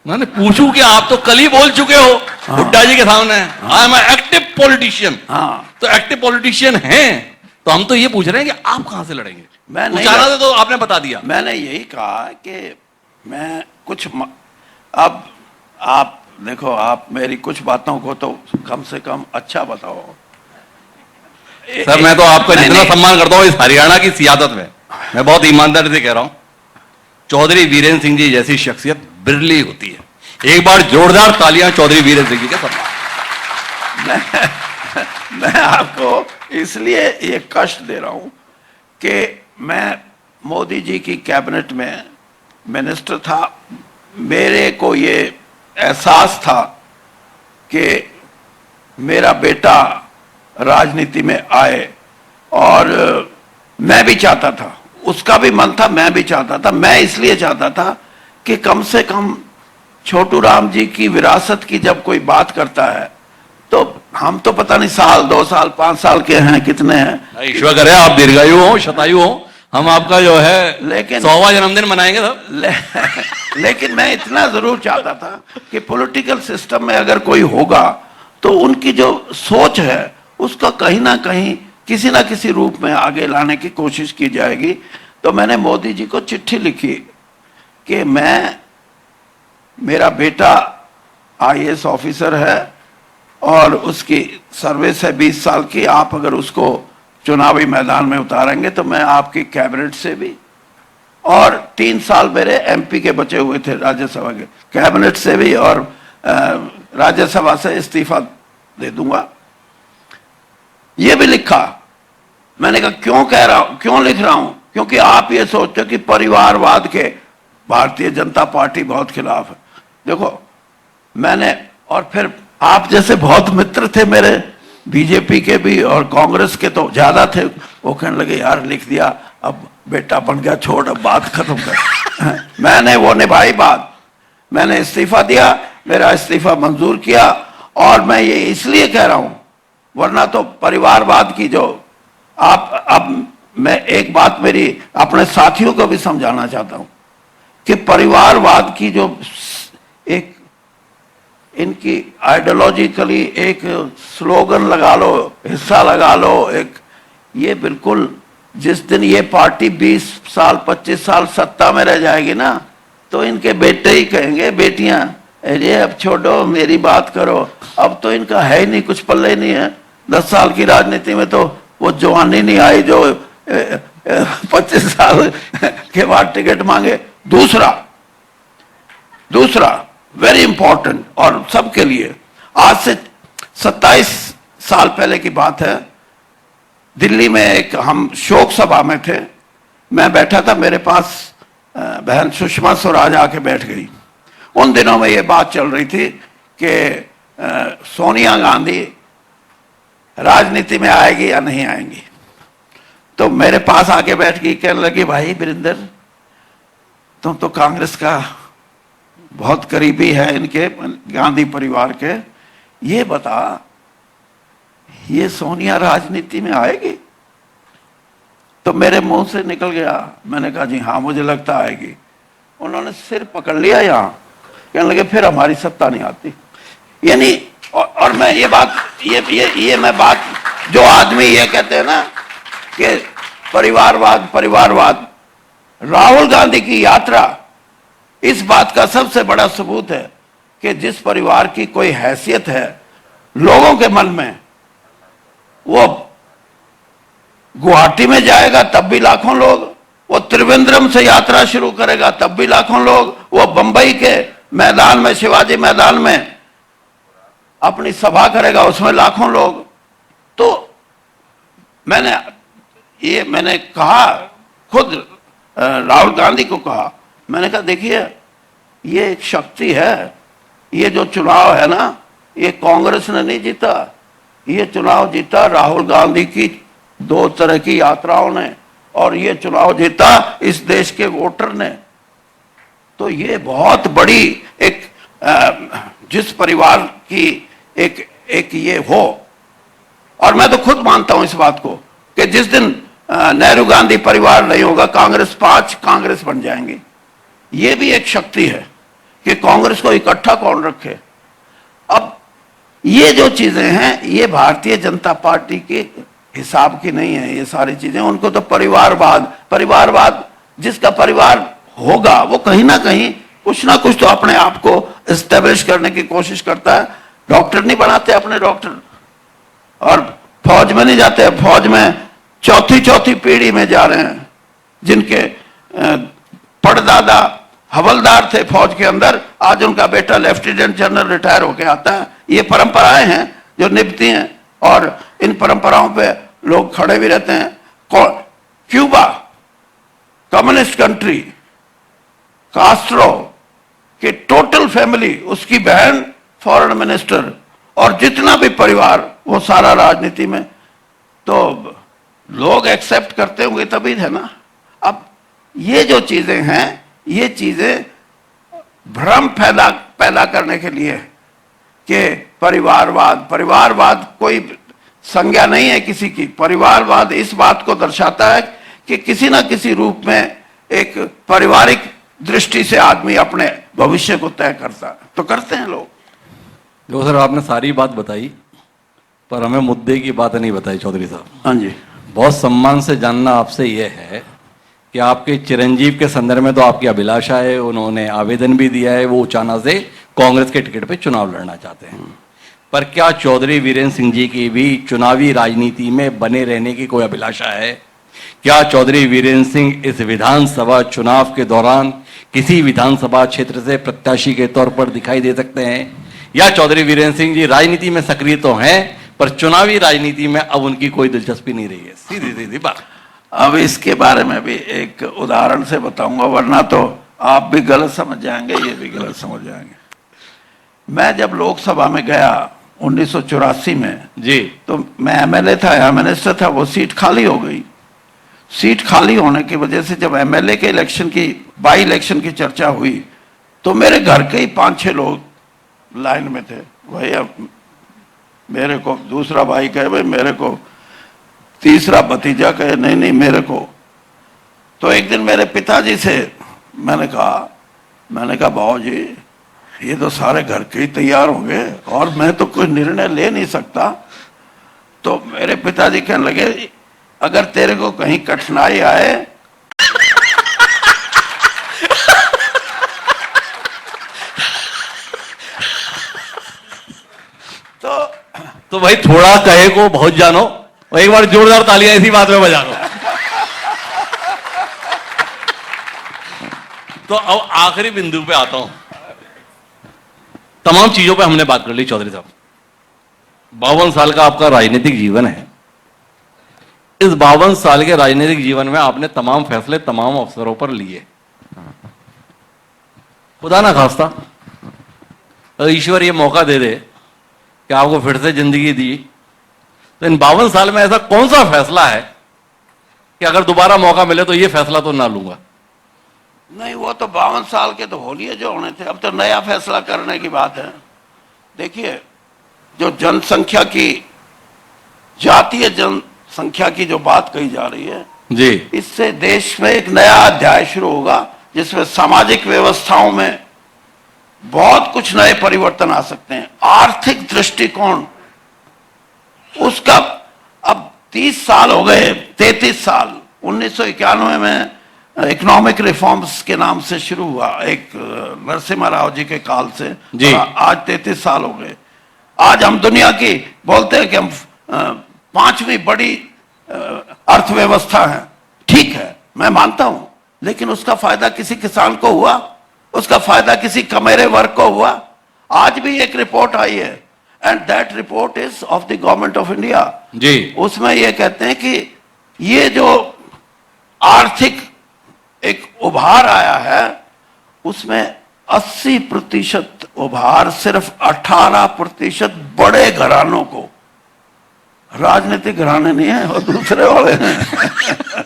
मैंने पूछूं कि आप तो कल ही बोल चुके हो हुड्डा जी के सामने, आई एम एक्टिव पॉलिटिशियन। हाँ, तो एक्टिव पॉलिटिशियन हैं, तो हम तो ये पूछ रहे हैं कि आप कहां से लड़ेंगे? मैं नहीं उचाना से तो आपने बता दिया। मैंने यही कहा कि मैं कुछ अब आप देखो, आप मेरी कुछ बातों को तो कम से कम अच्छा बताओ। सर मैं तो आपका जितना नहीं, सम्मान करता हूं इस हरियाणा की सियासत में, मैं बहुत ईमानदारी से कह रहा हूं, चौधरी वीरेंद्र सिंह जी जैसी शख्सियत बिरली होती है। एक बार जोरदार तालियां चौधरी वीरेंद्र सिंह जी के सम्मान। मैं आपको इसलिए ये कष्ट दे रहा हूं कि मैं मोदी जी की कैबिनेट में मिनिस्टर था। मेरे को ये एहसास था कि मेरा बेटा राजनीति में आए, और मैं भी चाहता था, उसका भी मन था, मैं भी चाहता था। मैं इसलिए चाहता था कि कम से कम छोटू राम जी की विरासत की जब कोई बात करता है तो हम तो पता नहीं साल 2 साल 5 साल के हैं कितने हैं। ईश्वर करे आप दीर्घायु हो शतायु हो, हम आपका जो है लेकिन 100वां जन्मदिन मनाएंगे सब। लेकिन मैं इतना जरूर चाहता था कि पॉलिटिकल सिस्टम में अगर कोई होगा तो उनकी जो सोच है उसका कहीं ना कहीं किसी ना किसी रूप में आगे लाने की कोशिश की जाएगी। तो मैंने मोदी जी को चिट्ठी लिखी कि मेरा बेटा IAS ऑफिसर है और उसकी सर्विस है 20 साल की, आप अगर उसको चुनावी मैदान में उतारेंगे तो मैं आपकी कैबिनेट से भी, और 3 साल मेरे MP के बचे हुए थे राज्यसभा के, कैबिनेट से भी और राज्यसभा से इस्तीफा दे दूंगा। ये भी लिखा। मैंने कहा क्यों कह रहा हूं, क्यों लिख रहा हूं? क्योंकि आप ये सोचते हो कि परिवारवाद के भारतीय जनता पार्टी बहुत खिलाफ है। देखो मैंने, और फिर आप जैसे बहुत मित्र थे मेरे, बीजेपी के भी और कांग्रेस के तो ज्यादा थे, वो कहने लगे यार लिख दिया, अब बेटा बन गया, छोड़ अब बात खत्म कर। मैंने वो निभाई बात, मैंने इस्तीफा दिया, मेरा इस्तीफा मंजूर किया। और मैं ये इसलिए कह रहा हूं, वरना तो परिवारवाद की जो अब मैं एक बात मेरी अपने साथियों को भी समझाना चाहता हूं कि परिवारवाद की जो एक इनकी आइडियोलॉजिकली एक स्लोगन लगा लो, हिस्सा लगा लो, एक ये बिल्कुल जिस दिन ये पार्टी 20 साल 25 साल सत्ता में रह जाएगी ना, तो इनके बेटे ही कहेंगे बेटियां अरे अब छोड़ो मेरी बात करो। अब तो इनका है ही नहीं, कुछ पल्ले नहीं है। 10 साल की राजनीति में तो वो जवानी नहीं आई जो 25 साल के बाद टिकट मांगे। दूसरा वेरी इंपॉर्टेंट और सबके लिए, आज से 27 साल पहले की बात है, दिल्ली में एक हम शोक सभा में थे, मैं बैठा था, मेरे पास बहन सुषमा स्वराज आके बैठ गई। उन दिनों में ये बात चल रही थी कि सोनिया गांधी राजनीति में आएगी या नहीं आएंगी। तो मेरे पास आके बैठ गई, कहने लगी भाई वीरेंद्र तुम तो कांग्रेस का बहुत करीबी है, इनके गांधी परिवार के, ये बता ये सोनिया राजनीति में आएगी? तो मेरे मुंह से निकल गया, मैंने कहा जी हाँ मुझे लगता आएगी। उन्होंने सिर पकड़ लिया यहाँ, कहने लगे फिर हमारी सत्ता नहीं आती। यानी और मैं ये बात ये मैं बात, जो आदमी ये कहते हैं ना कि परिवारवाद, राहुल गांधी की यात्रा इस बात का सबसे बड़ा सबूत है कि जिस परिवार की कोई हैसियत है लोगों के मन में, वो गुवाहाटी में जाएगा तब भी लाखों लोग, वो त्रिवेंद्रम से यात्रा शुरू करेगा तब भी लाखों लोग, वो बंबई के मैदान में, शिवाजी मैदान में अपनी सभा करेगा उसमें लाखों लोग। तो मैंने कहा, खुद राहुल गांधी को कहा, मैंने कहा देखिए ये एक शक्ति है, ये जो चुनाव है ना ये कांग्रेस ने नहीं जीता, ये चुनाव जीता राहुल गांधी की 2 तरह की यात्राओं ने, और ये चुनाव जीता इस देश के वोटर ने। तो ये बहुत बड़ी एक जिस परिवार की एक ये हो, और मैं तो खुद मानता हूं इस बात को कि जिस दिन नेहरू गांधी परिवार नहीं होगा, कांग्रेस 5 कांग्रेस बन जाएंगी। ये भी एक शक्ति है कि कांग्रेस को इकट्ठा कौन रखे। अब ये जो चीजें हैं ये भारतीय जनता पार्टी के हिसाब की नहीं है, ये सारी चीजें। उनको तो परिवारवाद जिसका परिवार होगा वो कहीं ना कहीं कुछ ना कुछ तो अपने आप को एस्टेब्लिश करने की कोशिश करता है। डॉक्टर नहीं बनाते अपने डॉक्टर, और फौज में नहीं जाते, फौज में चौथी पीढ़ी में जा रहे हैं, जिनके परदादा हवलदार थे फौज के अंदर, आज उनका बेटा लेफ्टिनेंट जनरल रिटायर होके आता है। ये परंपराएं हैं जो निभती हैं, और इन परंपराओं पे लोग खड़े भी रहते हैं। क्यूबा कम्युनिस्ट कंट्री, कास्ट्रो की टोटल फैमिली, उसकी बहन फॉरेन मिनिस्टर, और जितना भी परिवार वो सारा राजनीति में, तो लोग एक्सेप्ट करते होंगे तभी है ना। अब ये जो चीजें हैं ये चीजें भ्रम पैदा करने के लिए कि परिवारवाद कोई संज्ञा नहीं है किसी की। परिवारवाद इस बात को दर्शाता है कि किसी ना किसी रूप में एक पारिवारिक दृष्टि से आदमी अपने भविष्य को तय करता है, तो करते हैं लोग। देखो सर, आपने सारी बात बताई पर हमें मुद्दे की बात नहीं बताई चौधरी साहब। हाँ जी। बहुत सम्मान से जानना आपसे यह है कि आपके चिरंजीव के संदर्भ में तो आपकी अभिलाषा है, उन्होंने आवेदन भी दिया है, वो उचाना से कांग्रेस के टिकट पे चुनाव लड़ना चाहते हैं, पर क्या चौधरी वीरेंद्र सिंह जी की भी चुनावी राजनीति में बने रहने की कोई अभिलाषा है? क्या चौधरी वीरेंद्र सिंह इस विधानसभा चुनाव के दौरान किसी विधानसभा क्षेत्र से प्रत्याशी के तौर पर दिखाई दे सकते हैं, या चौधरी वीरेंद्र सिंह जी राजनीति में सक्रिय तो हैं पर चुनावी राजनीति में अब उनकी कोई दिलचस्पी नहीं रही है? सीधी सीधी बात। अब इसके बारे में भी एक उदाहरण से बताऊंगा, वरना तो आप भी गलत समझ जाएंगे, ये भी गलत समझ जाएंगे। मैं जब लोकसभा में गया 1984 में जी, तो मैं एमएलए था या मिनिस्टर था, वो सीट खाली हो गई। सीट खाली होने की वजह से जब एमएलए के इलेक्शन की, बाई इलेक्शन की चर्चा हुई तो मेरे घर के ही 5-6 लोग लाइन में थे। भाई अब मेरे को दूसरा भाई कहे भाई मेरे को, तीसरा भतीजा कहे नहीं नहीं मेरे को। तो एक दिन मेरे पिताजी से मैंने कहा बाबू जी ये तो सारे घर के ही तैयार हो गए और मैं तो कोई निर्णय ले नहीं सकता। तो मेरे पिताजी कहने लगे अगर तेरे को कहीं कठिनाई आए तो भाई थोड़ा कहे को बहुत जानो और एक बार जोरदार तालियां इसी बात में बजा लो। तो अब आखिरी बिंदु पे आता हूं। तमाम चीजों पे हमने बात कर ली चौधरी साहब। 52 साल का आपका राजनीतिक जीवन है। इस 52 साल के राजनीतिक जीवन में आपने तमाम फैसले तमाम अवसरों पर लिए। खुदा ना खास्ता अगर ईश्वर ये मौका दे दे कि आपको फिर से जिंदगी दी, तो इन 52 साल में ऐसा कौन सा फैसला है कि अगर दोबारा मौका मिले तो ये फैसला तो ना लूंगा? नहीं, वो तो 52 साल के तो होलिये जो होने थे, अब तो नया फैसला करने की बात है। देखिए, जो जनसंख्या की, जातीय जनसंख्या की जो बात कही जा रही है जी, इससे देश में एक नया अध्याय शुरू होगा जिसमें सामाजिक व्यवस्थाओं में बहुत कुछ नए परिवर्तन आ सकते हैं। आर्थिक दृष्टिकोण उसका अब 30 साल हो गए, 33 साल 1991 में इकोनॉमिक रिफॉर्म्स के नाम से शुरू हुआ, एक नरसिम्हा राव जी के काल से जी। आज 33 साल हो गए। आज हम दुनिया की बोलते हैं कि हम 5वीं बड़ी अर्थव्यवस्था है। ठीक है, मैं मानता हूं, लेकिन उसका फायदा किसी किसान को हुआ? उसका फायदा किसी कमेरे वर्ग को हुआ? आज भी एक रिपोर्ट आई है and that report is of the government of India ji. उसमें यह कहते हैं कि ये जो आर्थिक एक उभार आया है उसमें 80% उभार सिर्फ 18% बड़े घरानों को, राजनीतिक घराने नहीं है और दूसरे वाले हैं।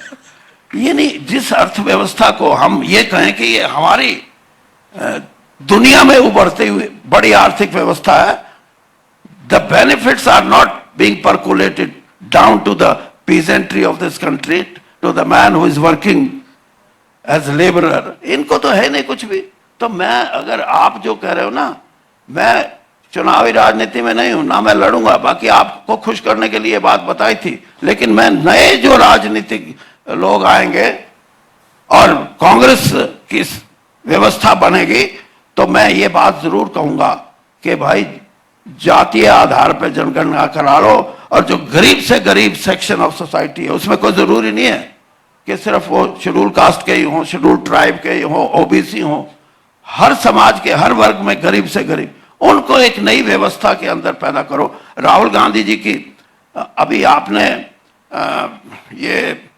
ये नहीं, जिस अर्थव्यवस्था को हम ये कहें कि ये हमारी दुनिया में उभरती हुई बड़ी आर्थिक व्यवस्था है, the benefits are not being percolated down to the peasantry of this country, to the man who is working as labourer. इनको तो है नहीं कुछ भी। तो मैं, अगर आप जो कह रहे हो ना, मैं चुनावी राजनीति में नहीं हूं, ना मैं लड़ूंगा, बाकी आपको खुश करने के लिए बात बताई थी, लेकिन मैं नए जो राजनीतिक लोग आएंगे और कांग्रेस की व्यवस्था बनेगी तो मैं ये बात जरूर कहूंगा कि भाई जातीय आधार पर जनगणना करा लो, और जो गरीब से गरीब सेक्शन ऑफ सोसाइटी है उसमें कोई जरूरी नहीं है कि सिर्फ वो शेड्यूल कास्ट के ही हों, शेड्यूल ट्राइब के ही हों, ओबीसी हों, हर समाज के हर वर्ग में गरीब से गरीब, उनको एक नई व्यवस्था के अंदर पैदा करो। राहुल गांधी जी की, अभी आपने ये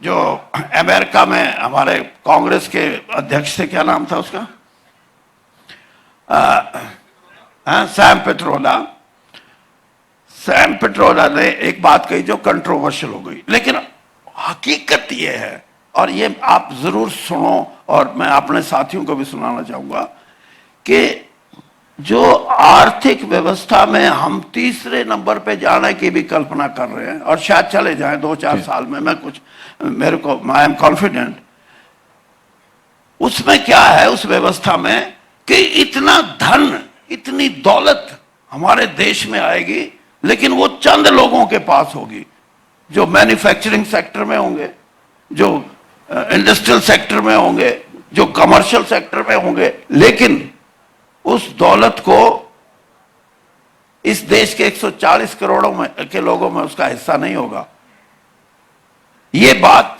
जो अमेरिका में हमारे कांग्रेस के अध्यक्ष थे, क्या नाम था उसका, सैम पेट्रोदा ने एक बात कही जो कंट्रोवर्शियल हो गई, लेकिन हकीकत ये है, और ये आप जरूर सुनो और मैं अपने साथियों को भी सुनाना चाहूंगा, कि जो आर्थिक व्यवस्था में हम तीसरे नंबर पे जाने की भी कल्पना कर रहे हैं और शायद चले जाएं 2-4 साल में, मेरे को आई एम कॉन्फिडेंट। उसमें क्या है उस व्यवस्था में कि इतना धन, इतनी दौलत हमारे देश में आएगी, लेकिन वो चंद लोगों के पास होगी, जो मैन्युफैक्चरिंग सेक्टर में होंगे, जो इंडस्ट्रियल सेक्टर में होंगे, जो कमर्शियल सेक्टर में होंगे, लेकिन उस दौलत को इस देश के 140 करोड़ों में के लोगों में उसका हिस्सा नहीं होगा। ये बात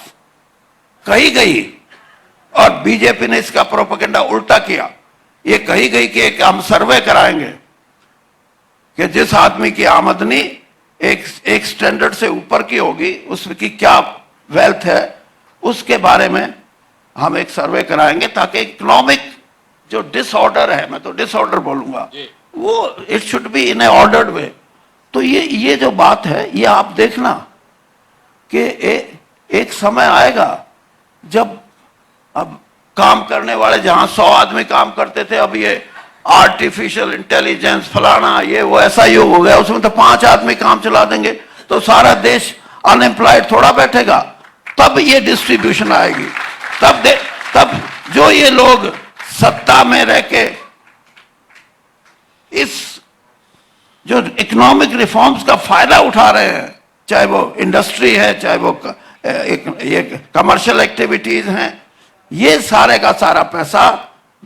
कही गई और बीजेपी ने इसका प्रोपेगेंडा उल्टा किया। ये कही गई कि एक हम सर्वे कराएंगे कि जिस आदमी की आमदनी एक स्टैंडर्ड से ऊपर की होगी, उसकी क्या वेल्थ है, उसके बारे में हम एक सर्वे कराएंगे, ताकि इकोनॉमिक जो डिसऑर्डर है, मैं तो डिसऑर्डर बोलूंगा, वो it should be in a ordered way. तो ये जो बात है, ये आप देखना कि एक समय आएगा जब अब काम करने वाले जहां 100 आदमी काम करते थे, अब ये आर्टिफिशियल इंटेलिजेंस फलाना ये वो ऐसा युग हो गया, उसमें तो 5 आदमी काम चला देंगे, तो सारा देश अनएम्प्लॉयड थोड़ा बैठेगा। तब ये डिस्ट्रीब्यूशन आएगी, तब जो ये लोग सत्ता में रह के इस जो इकोनॉमिक रिफॉर्म्स का फायदा उठा रहे हैं, चाहे वो इंडस्ट्री है, चाहे वो ये कमर्शियल एक्टिविटीज हैं, ये सारे का सारा पैसा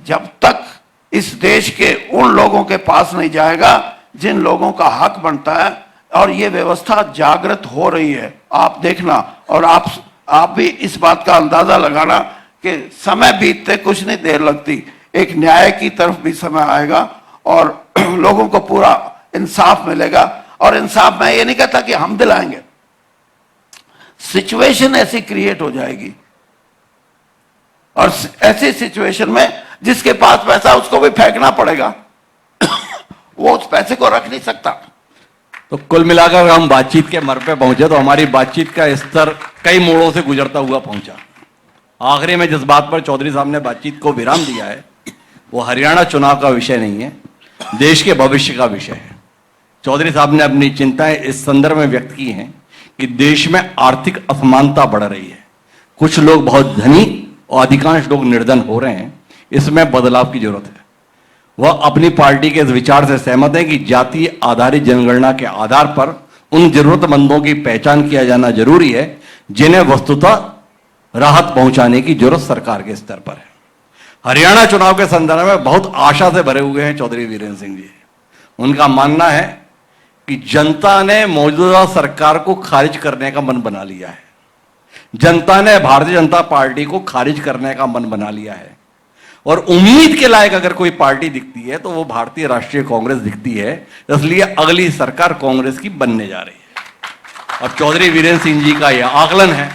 जब तक इस देश के उन लोगों के पास नहीं जाएगा जिन लोगों का हक बनता है, और ये व्यवस्था जागृत हो रही है, आप देखना। और आप भी इस बात का अंदाजा लगाना कि समय बीतते कुछ नहीं देर लगती, एक न्याय की तरफ भी समय आएगा और लोगों को पूरा इंसाफ मिलेगा। और इंसाफ मैं ये नहीं कहता कि हम दिलाएंगे, सिचुएशन ऐसी क्रिएट हो जाएगी, और ऐसी सिचुएशन में जिसके पास पैसा उसको भी फेंकना पड़ेगा, वो उस पैसे को रख नहीं सकता। तो कुल मिलाकर हम बातचीत के मर पे पहुंचे तो हमारी बातचीत का स्तर कई मोड़ों से गुजरता हुआ पहुंचा। आखिरी में जिस बात पर चौधरी साहब ने बातचीत को विराम दिया है, वो हरियाणा चुनाव का विषय नहीं है, देश के भविष्य का विषय है। चौधरी साहब ने अपनी चिंताएं इस संदर्भ में व्यक्त की हैं कि देश में आर्थिक असमानता बढ़ रही है, कुछ लोग बहुत धनी और अधिकांश लोग निर्धन हो रहे हैं, इसमें बदलाव की जरूरत है। वह अपनी पार्टी के इस विचार से सहमत है कि जातीय आधारित जनगणना के आधार पर उन जरूरतमंदों की पहचान किया जाना जरूरी है जिन्हें वस्तुतः राहत पहुंचाने की जरूरत सरकार के स्तर पर है। हरियाणा चुनाव के संदर्भ में बहुत आशा से भरे हुए हैं चौधरी वीरेंद्र सिंह जी। उनका मानना है कि जनता ने मौजूदा सरकार को खारिज करने का मन बना लिया है, जनता ने भारतीय जनता पार्टी को खारिज करने का मन बना लिया है, और उम्मीद के लायक अगर कोई पार्टी दिखती है तो वो भारतीय राष्ट्रीय कांग्रेस दिखती है। इसलिए अगली सरकार कांग्रेस की बनने जा रही है। और चौधरी वीरेंद्र सिंह जी का यह आकलन है,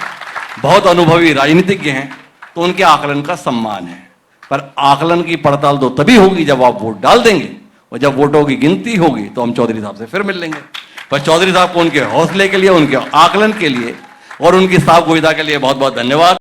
बहुत अनुभवी राजनीतिज्ञ हैं, तो उनके आकलन का सम्मान है, पर आकलन की पड़ताल तो तभी होगी जब आप वोट डाल देंगे, और जब वोटों की गिनती होगी तो हम चौधरी साहब से फिर मिल लेंगे। पर चौधरी साहब को उनके हौसले के लिए, उनके आकलन के लिए और उनकी साफ गोईदा के लिए बहुत बहुत धन्यवाद।